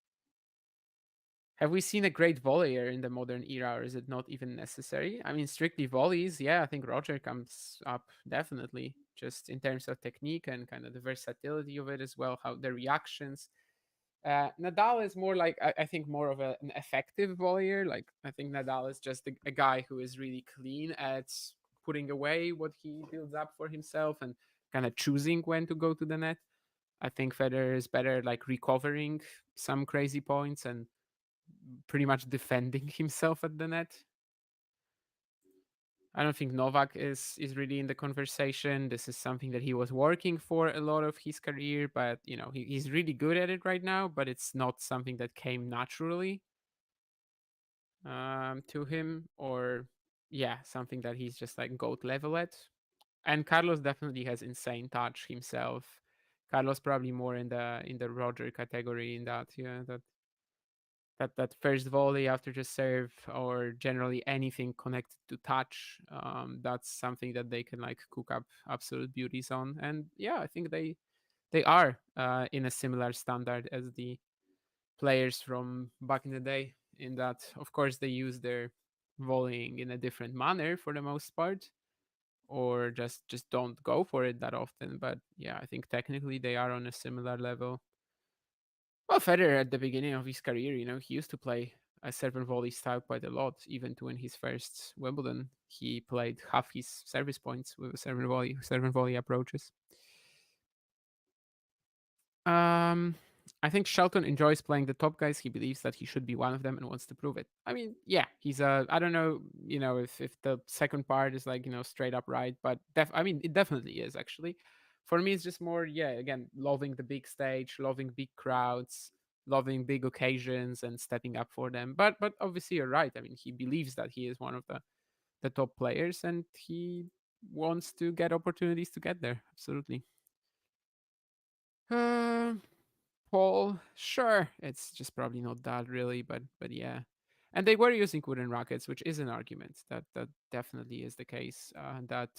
Have we seen a great volleyer in the modern era, or is it not even necessary? I mean, strictly volleys, yeah, I think Roger comes up definitely, just in terms of technique and kind of the versatility of it as well, how the reactions. Nadal is more like, I think, more of an effective volleyer. Like, I think Nadal is just a guy who is really clean at putting away what he builds up for himself and kind of choosing when to go to the net. I think Federer is better like recovering some crazy points and pretty much defending himself at the net. I don't think Novak is really in the conversation. This is something that he was working for a lot of his career, but he's really good at it right now. But it's not something that came naturally to him, or something that he's just like goat level at. And Carlos definitely has insane touch himself. Carlos probably more in the Roger category in that, that first volley after the serve, or generally anything connected to touch, that's something that they can like cook up absolute beauties on. And I think they are in a similar standard as the players from back in the day, in that of course they use their volleying in a different manner for the most part, or just don't go for it that often. But I think technically they are on a similar level. Well, Federer at the beginning of his career, he used to play a serve and volley style quite a lot. Even to in his first Wimbledon, he played half his service points with serve and volley approaches. I think Shelton enjoys playing the top guys. He believes that he should be one of them and wants to prove it. I mean, he's I don't know, if the second part is like, straight up right, but I mean, it definitely is actually. For me, it's just more, again, loving the big stage, loving big crowds, loving big occasions and stepping up for them. But obviously you're right. I mean, he believes that he is one of the top players and he wants to get opportunities to get there. Absolutely. Paul, sure, it's just probably not that really, but yeah. And they were using wooden rackets, which is an argument. That definitely is the case. That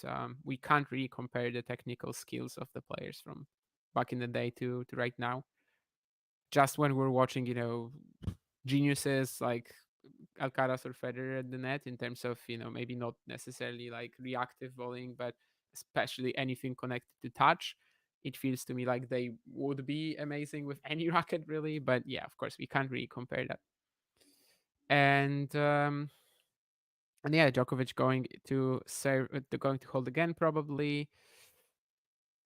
we can't really compare the technical skills of the players from back in the day to right now. Just when we're watching, geniuses like Alcaraz or Federer at the net, in terms of maybe not necessarily like reactive volleying, but especially anything connected to touch, it feels to me like they would be amazing with any racket really. But of course we can't really compare that. And Djokovic going to serve, going to hold again probably.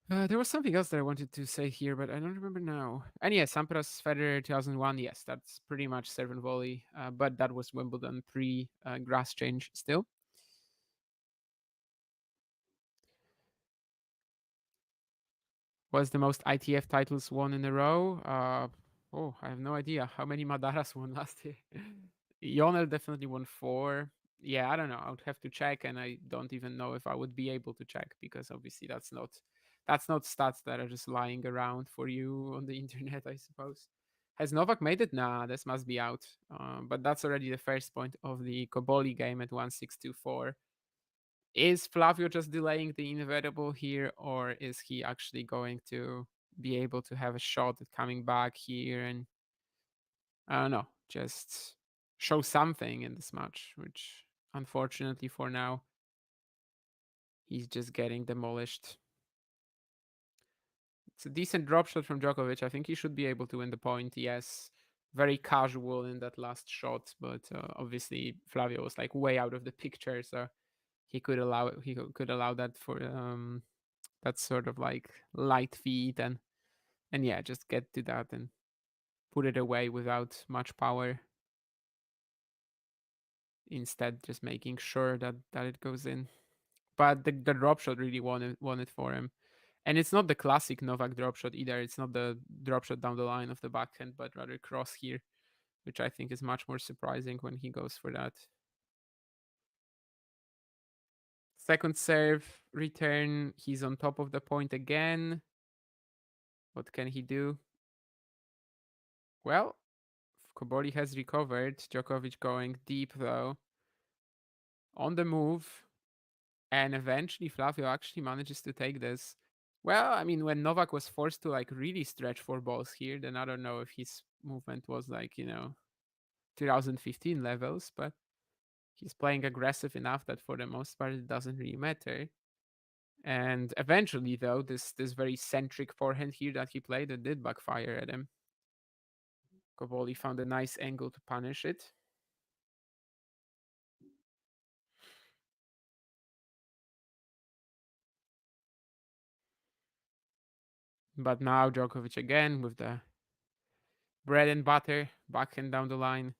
There was something else that I wanted to say here, but I don't remember now. And Sampras Federer 2001. Yes, that's pretty much serve and volley, but that was Wimbledon pre grass change still. Was the most ITF titles won in a row? Oh, I have no idea how many Madaras won last year. Yonel definitely won 4. Yeah, I don't know. I would have to check, and I don't even know if I would be able to check because obviously that's not stats that are just lying around for you on the internet, I suppose. Has Novak made it? Nah, this must be out. But that's already the first point of the Cobolli game at 1624. Is Flavio just delaying the inevitable here, or is he actually going to be able to have a shot at coming back here and I don't know, just show something in this match, which unfortunately for now, he's just getting demolished. It's a decent drop shot from Djokovic. I think he should be able to win the point. Yes, very casual in that last shot, but obviously Flavio was like way out of the picture, so he could allow that for that sort of like light feed and yeah, just get to that and put it away without much power. Instead, just making sure that it goes in. But the drop shot really won it for him. And it's not the classic Novak drop shot either. It's not the drop shot down the line of the backhand, but rather cross here, which I think is much more surprising when he goes for that. Second serve, return. He's on top of the point again. What can he do? Well, Cobolli has recovered. Djokovic going deep though. On the move. And eventually Flavio actually manages to take this. Well, I mean, when Novak was forced to like really stretch for balls here, then I don't know if his movement was like, 2015 levels, but he's playing aggressive enough that for the most part it doesn't really matter. And eventually, though, this very centric forehand here that he played, it did backfire at him. Cobolli found a nice angle to punish it. But now Djokovic again with the bread and butter, backhand down the line.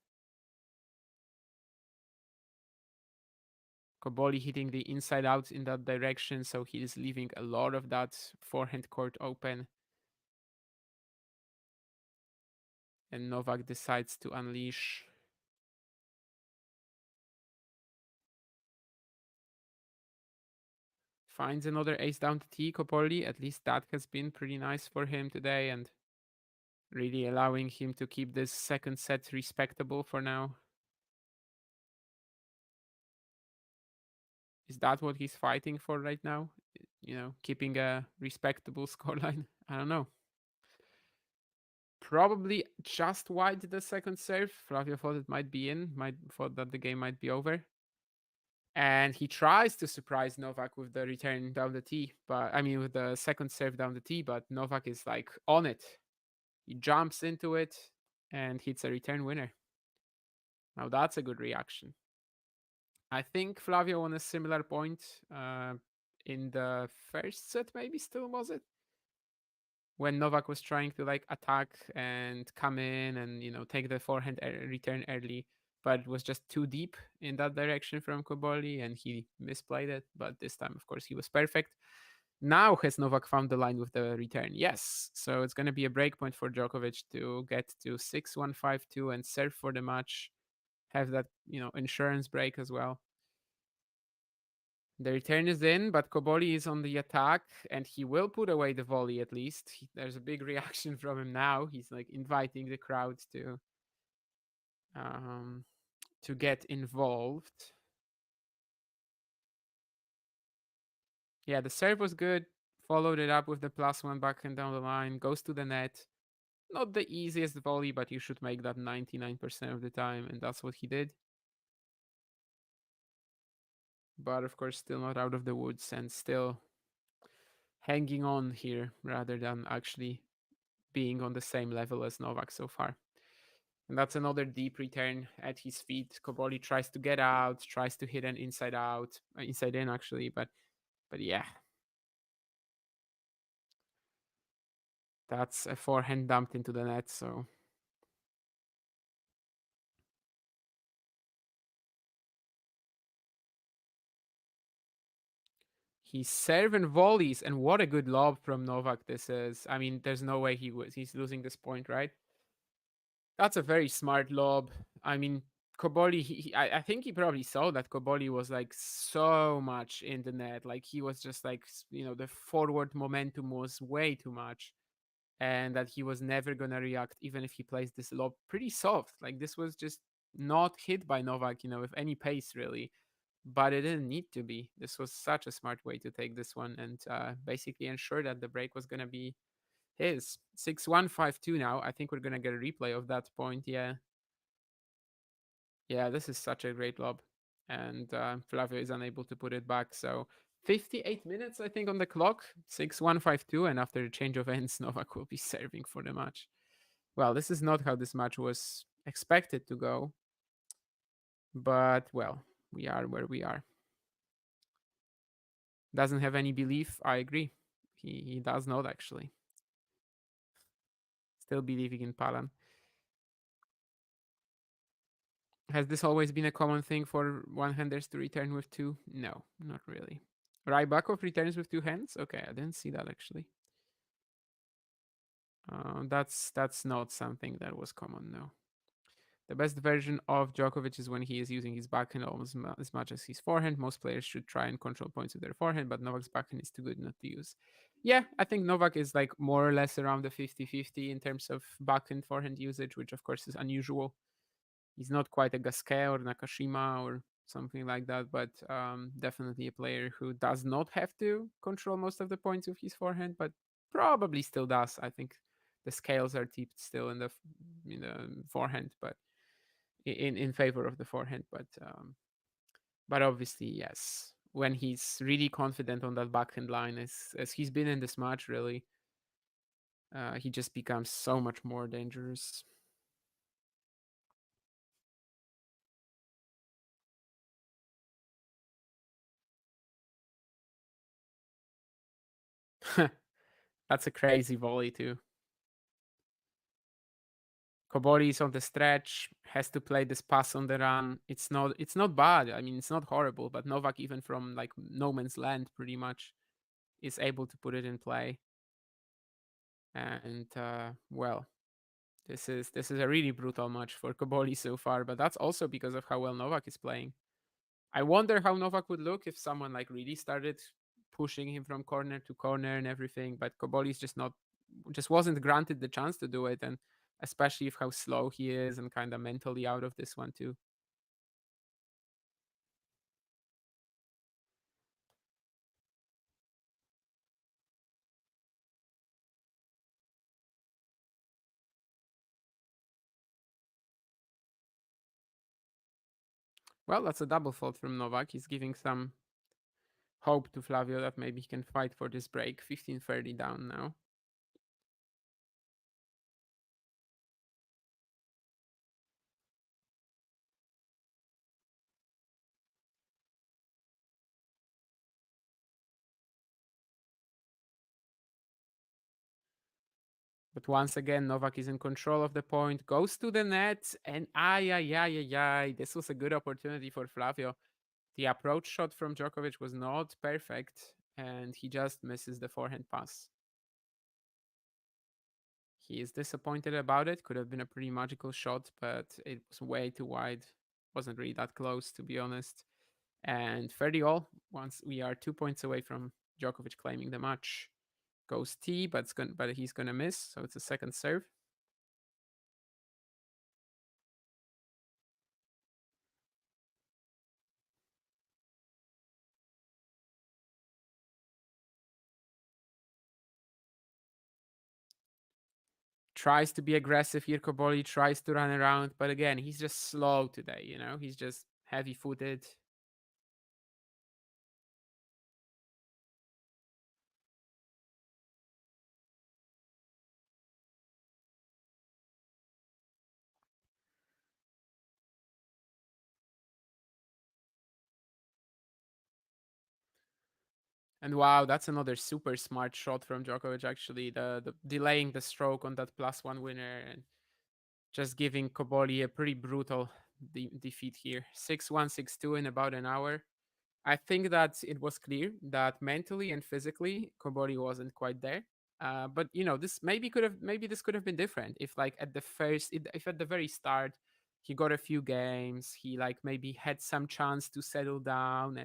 Cobolli hitting the inside out in that direction, so he is leaving a lot of that forehand court open. And Novak decides to unleash. Finds another ace down to T, Cobolli. At least that has been pretty nice for him today and really allowing him to keep this second set respectable for now. Is that what he's fighting for right now? Keeping a respectable scoreline? I don't know. Probably just wide the second serve. Flavio thought it might be in, thought that the game might be over. And he tries to surprise Novak with the return down the tee, with the second serve down the tee, but Novak is like on it. He jumps into it and hits a return winner. Now that's a good reaction. I think Flavio won a similar point in the first set, maybe still was it? When Novak was trying to like attack and come in and take the forehand return early, but it was just too deep in that direction from Cobolli and he misplayed it. But this time, of course, he was perfect. Now has Novak found the line with the return? Yes. So it's going to be a break point for Djokovic to get to 6-1, 5-2 and serve for the match. Have that, insurance break as well. The return is in, but Cobolli is on the attack, and he will put away the volley at least. There's a big reaction from him now. He's like inviting the crowd to get involved. Yeah, the serve was good. Followed it up with the +1 backhand down the line. Goes to the net. Not the easiest volley, but you should make that 99% of the time, and that's what he did. But of course, still not out of the woods and still hanging on here rather than actually being on the same level as Novak so far. And that's another deep return at his feet. Cobolli tries to get out, tries to hit an inside out, inside in actually, but yeah. That's a forehand dumped into the net, so he's serving volleys, and what a good lob from Novak this is. I mean, there's no way he's losing this point, right? That's a very smart lob. I mean, Cobolli, I think he probably saw that Cobolli was like so much in the net. Like he was just like, the forward momentum was way too much. And that he was never going to react, even if he plays this lob pretty soft. Like this was just not hit by Novak, with any pace really. But it didn't need to be. This was such a smart way to take this one and basically ensure that the break was going to be his. 6-1, 5-2 now. I think we're going to get a replay of that point. Yeah. Yeah, this is such a great lob. And Flavio is unable to put it back. So 58 minutes, I think, on the clock. 6-1, 5-2. And after the change of ends, Novak will be serving for the match. Well, this is not how this match was expected to go. But, well, we are where we are. Doesn't have any belief. I agree. He does not, actually. Still believing in Palan. Has this always been a common thing for one-handers to return with two? No, not really. Rybakov returns with two hands? Okay, I didn't see that actually. That's not something that was common, no. The best version of Djokovic is when he is using his backhand almost as much as his forehand. Most players should try and control points with their forehand, but Novak's backhand is too good not to use. Yeah, I think Novak is like more or less around the 50-50 in terms of backhand forehand usage, which of course is unusual. He's not quite a Gasquet or Nakashima or something like that, but definitely a player who does not have to control most of the points with his forehand, but probably still does. I think the scales are tipped still in the forehand, but in favor of the forehand. But obviously, yes, when he's really confident on that backhand line, as he's been in this match, really, he just becomes so much more dangerous. That's a crazy volley too. Cobolli is on the stretch, has to play this pass on the run. It's not bad. I mean, it's not horrible, but Novak, even from like no man's land, pretty much, is able to put it in play. And well, this is a really brutal match for Cobolli so far, but that's also because of how well Novak is playing. I wonder how Novak would look if someone like really started pushing him from corner to corner and everything, but Cobolli's just wasn't granted the chance to do it, and especially if how slow he is and kind of mentally out of this one too. Well, that's a double fault from Novak. He's giving some hope to Flavio that maybe he can fight for this break. 15-30 down now. But once again, Novak is in control of the point, goes to the net, and this was a good opportunity for Flavio. The approach shot from Djokovic was not perfect, and he just misses the forehand pass. He is disappointed about it. Could have been a pretty magical shot, but it was way too wide. Wasn't really that close, to be honest. And 30-all, once we are 2 points away from Djokovic claiming the match. Goes T, but he's gonna miss, so it's a second serve. Tries to be aggressive here, Cobolli tries to run around, but again, he's just slow today, He's just heavy-footed. And wow, that's another super smart shot from Djokovic, actually. The delaying the stroke on that +1 winner and just giving Cobolli a pretty brutal defeat here. 6-1, 6-2 in about an hour. I think that it was clear that mentally and physically, Cobolli wasn't quite there. But this maybe this could have been different if like if at the very start he got a few games, he like maybe had some chance to settle down,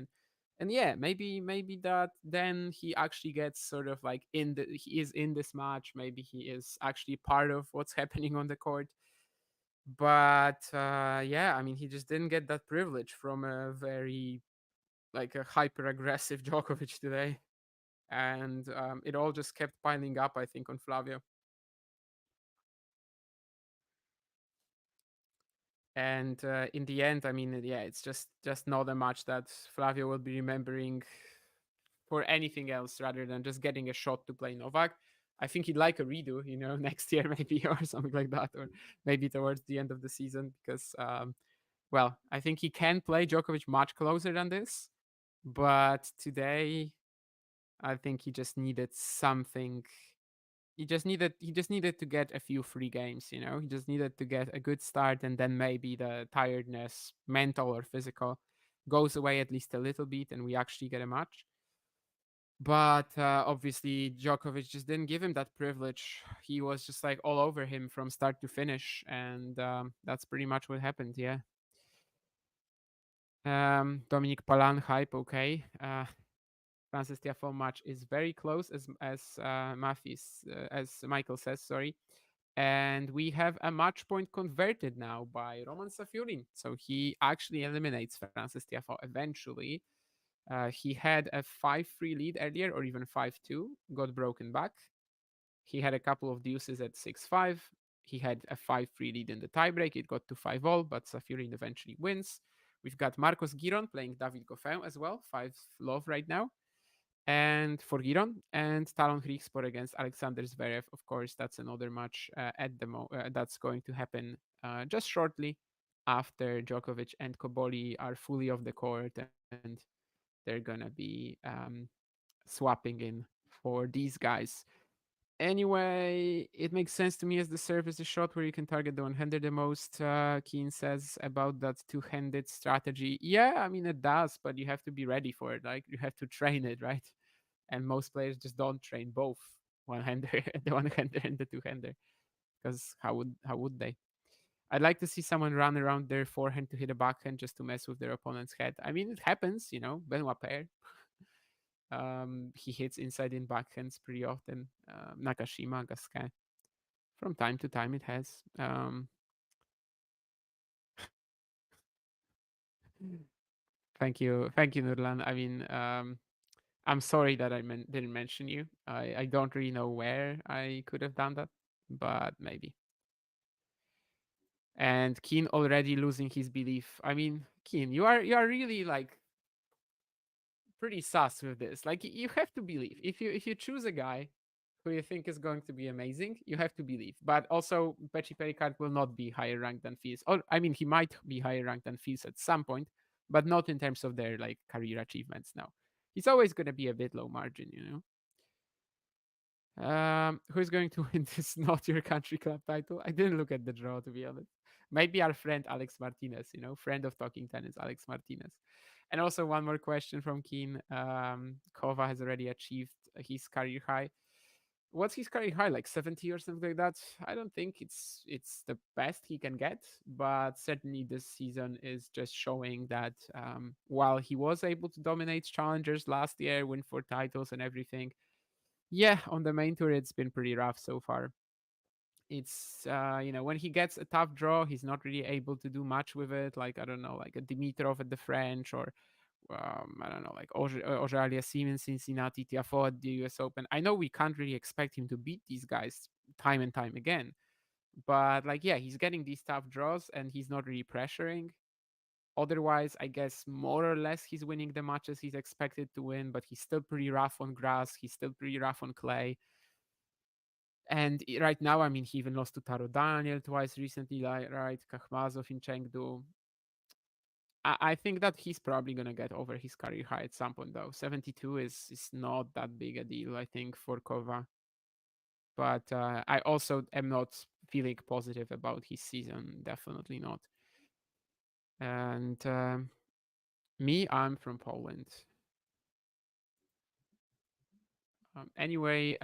and yeah, maybe that then he actually gets sort of like he is in this match, maybe he is actually part of what's happening on the court. But yeah, I mean, he just didn't get that privilege from a very like a hyper aggressive Djokovic today, and it all just kept piling up, I think, on Flavio. And in the end, I mean, yeah, it's just not a match that Flavio will be remembering for anything else rather than just getting a shot to play Novak. I think he'd like a redo, next year maybe or something like that, or maybe towards the end of the season, because well, I think he can play Djokovic much closer than this, but today I think he just needed something. He just needed to get a few free games. He just needed to get a good start, and then maybe the tiredness, mental or physical, goes away at least a little bit, and we actually get a match. But obviously, Djokovic just didn't give him that privilege. He was just like all over him from start to finish, and that's pretty much what happened. Yeah. Dominic Palan hype. Okay. Francis Tiafoe match is very close, as Michael says. Sorry. And we have a match point converted now by Roman Safiullin. So he actually eliminates Francis Tiafoe eventually. He had a 5-3 lead earlier, or even 5-2, got broken back. He had a couple of deuces at 6-5. He had a 5-3 lead in the tiebreak. It got to 5-all, but Safiullin eventually wins. We've got Marcos Giron playing David Goffin as well, 5-love right now. And for Giron, and Talon Hrigspor against Alexander Zverev. Of course, that's another match that's going to happen just shortly after Djokovic and Cobolli are fully off the court, and they're gonna be swapping in for these guys. Anyway, it makes sense to me as the serve is a shot where you can target the one-hander the most. Keen says about that two-handed strategy. Yeah, I mean, it does, but you have to be ready for it. Like, you have to train it, right? And most players just don't train both one-hander, the one-hander and the two-hander, because how would they? I'd like to see someone run around their forehand to hit a backhand just to mess with their opponent's head. I mean, it happens, Benoit Paire. He hits inside-in backhands pretty often. Nakashima, Gasquet. From time to time, it has. Thank you, Nurlan. I mean, I'm sorry that I didn't mention you. I don't really know where I could have done that, but maybe. And Keen already losing his belief. I mean, Keen, you are really like pretty sus with this. Like, you have to believe. If you choose a guy who you think is going to be amazing, you have to believe. But also, Pechi Pericard will not be higher ranked than Fils. Or I mean, he might be higher ranked than Fils at some point, but not in terms of their like career achievements now. He's always going to be a bit low margin, Who's going to win this Not Your Country Club title? I didn't look at the draw, to be honest. Maybe our friend Alex Martinez, friend of Talking Tennis, Alex Martinez. And also one more question from Keen. Kova has already achieved his career high. What's his career high, like 70 or something like that? I don't think it's the best he can get, but certainly this season is just showing that while he was able to dominate challengers last year, win 4 titles and everything, yeah, on the main tour it's been pretty rough so far. It's when he gets a tough draw, he's not really able to do much with it. Like, I don't know, like a Dimitrov at the French, or I don't know, like Auger-Aliassime in Cincinnati, Tiafoe at the US Open. I know we can't really expect him to beat these guys time and time again, but like, yeah, he's getting these tough draws and he's not really pressuring. Otherwise, I guess more or less he's winning the matches he's expected to win, but he's still pretty rough on grass. He's still pretty rough on clay. And right now, I mean, he even lost to Taro Daniel twice recently, right? Kakhmazov in Chengdu. I think that he's probably going to get over his career high at some point, though. 72 is not that big a deal, I think, for Kova. But I also am not feeling positive about his season. Definitely not. And me, I'm from Poland. Anyway,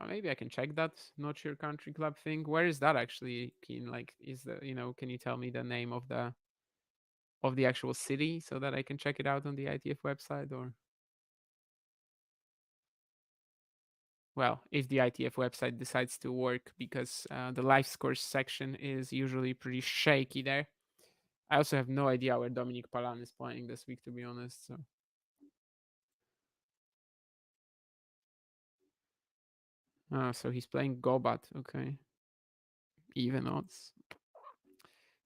Maybe I can check that. Not your country club thing. Where is that actually, Keen? Like, is the can you tell me the name of the actual city so that I can check it out on the ITF website? Or well, if the ITF website decides to work, because the live scores section is usually pretty shaky there. I also have no idea where Dominic Palan is playing this week, to be honest. So he's playing Gobat. Okay, even odds.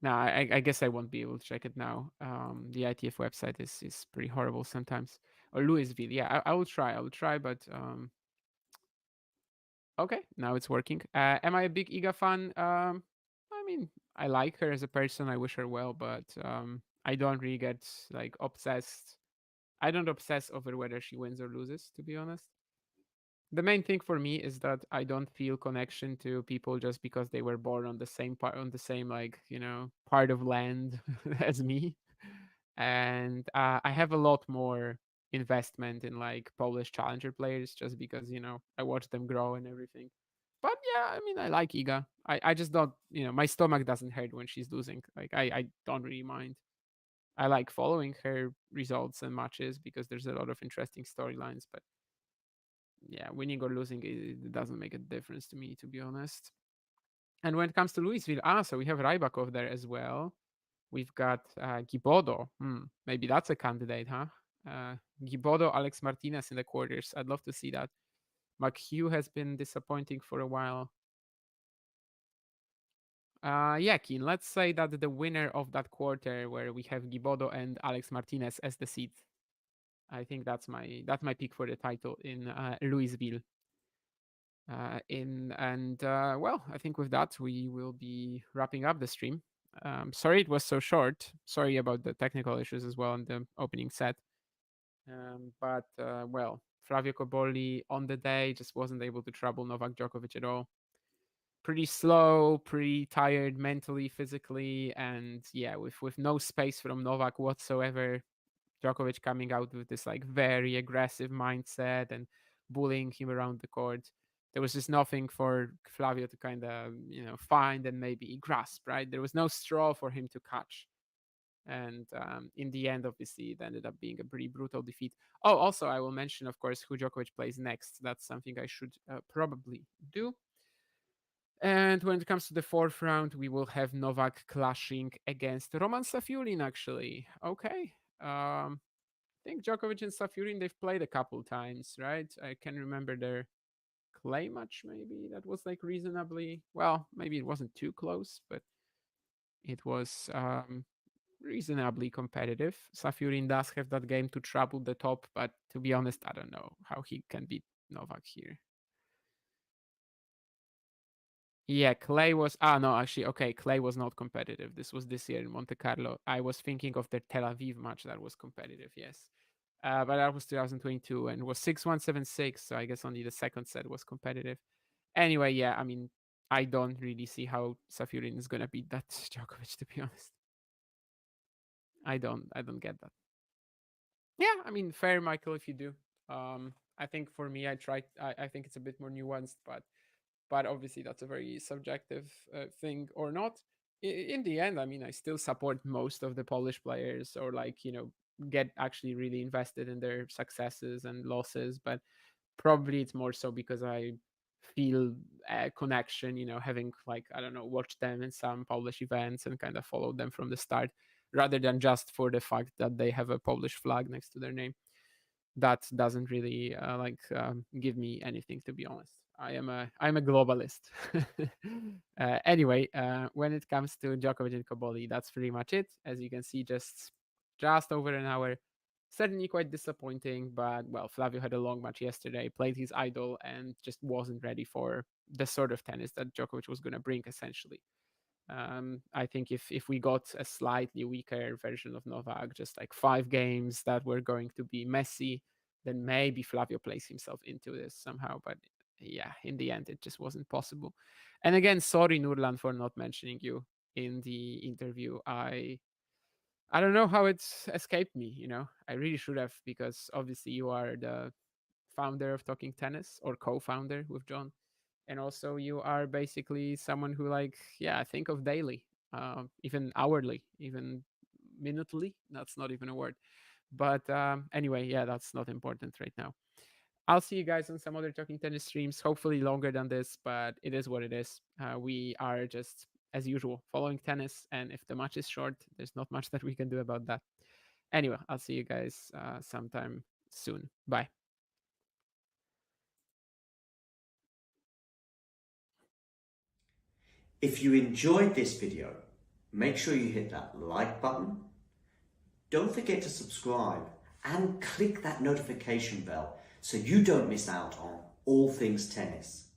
No, I guess I won't be able to check it now. The ITF website is pretty horrible sometimes. Or Louisville, yeah, I will try. I will try, but okay, now it's working. Am I a big Iga fan? I mean, I like her as a person. I wish her well, but I don't really get like obsessed. I don't obsess over whether she wins or loses, to be honest. The main thing for me is that I don't feel connection to people just because they were born on the same part, on the same like part of land as me, and I have a lot more investment in like Polish challenger players just because I watch them grow and everything. But yeah, I mean, I like Iga. I just don't, my stomach doesn't hurt when she's losing. Like I don't really mind. I like following her results and matches because there's a lot of interesting storylines. But yeah, winning or losing, it doesn't make a difference to me, to be honest. And when it comes to Louisville, so we have Rybakov there as well. We've got Gibodo. Maybe that's a candidate, huh? Gibodo, Alex Martinez in the quarters. I'd love to see that. McHugh has been disappointing for a while. Yeah, Keen, let's say that the winner of that quarter where we have Gibodo and Alex Martinez as the seed. I think that's my pick for the title in Louisville. Well, I think with that we will be wrapping up the stream. Sorry it was so short. Sorry about the technical issues as well in the opening set. But well, Flavio Cobolli on the day just wasn't able to trouble Novak Djokovic at all. Pretty slow, pretty tired mentally, physically, and yeah, with no space from Novak whatsoever. Djokovic coming out with this like very aggressive mindset and bullying him around the court. There was just nothing for Flavio to kind of find and maybe grasp. Right, there was no straw for him to catch. And in the end, obviously, it ended up being a pretty brutal defeat. Oh, also, I will mention, of course, who Djokovic plays next. That's something I should probably do. And when it comes to the fourth round, we will have Novak clashing against Roman Safiullin, actually. Okay. I think Djokovic and Safiullin, they've played a couple times, right? I can remember their clay match, maybe. That was like reasonably, well, maybe it wasn't too close, but it was reasonably competitive. Safiullin does have that game to trouble the top, but to be honest, I don't know how he can beat Novak here. Yeah, Clay was. No, actually, okay, Clay was not competitive. This was this year in Monte Carlo. I was thinking of the Tel Aviv match that was competitive, yes. But that was 2022 and it was 6-1, 7-6. So I guess only the second set was competitive. Anyway, yeah, I mean, I don't really see how Safiullin is gonna beat that Djokovic, to be honest. I don't get that. Yeah, I mean, fair, Michael, if you do. I think for me, I think it's a bit more nuanced, but obviously that's a very subjective thing or not. In the end, I mean, I still support most of the Polish players, or like get actually really invested in their successes and losses. But probably it's more so because I feel a connection, having like, I don't know, watched them in some Polish events and kind of followed them from the start, rather than just for the fact that they have a Polish flag next to their name. That doesn't really give me anything, to be honest. I'm a globalist. Anyway, when it comes to Djokovic and Cobolli, that's pretty much it. As you can see, just over an hour. Certainly quite disappointing, but well, Flavio had a long match yesterday, played his idol, and just wasn't ready for the sort of tennis that Djokovic was going to bring, essentially. I think if we got a slightly weaker version of Novak, just like 5 games that were going to be messy, then maybe Flavio plays himself into this somehow. But yeah, in the end, it just wasn't possible. And again, sorry, Nurlan, for not mentioning you in the interview. I don't know how it's escaped me. I really should have, because obviously you are the founder of Talking Tennis, or co-founder with John. And also you are basically someone who I think of daily, even hourly, even minutely. That's not even a word. But anyway, yeah, that's not important right now. I'll see you guys on some other Talking Tennis streams, hopefully longer than this, but it is what it is. We are just, as usual, following tennis, and if the match is short, there's not much that we can do about that. Anyway, I'll see you guys sometime soon. Bye. If you enjoyed this video, make sure you hit that like button. Don't forget to subscribe and click that notification bell so you don't miss out on all things tennis.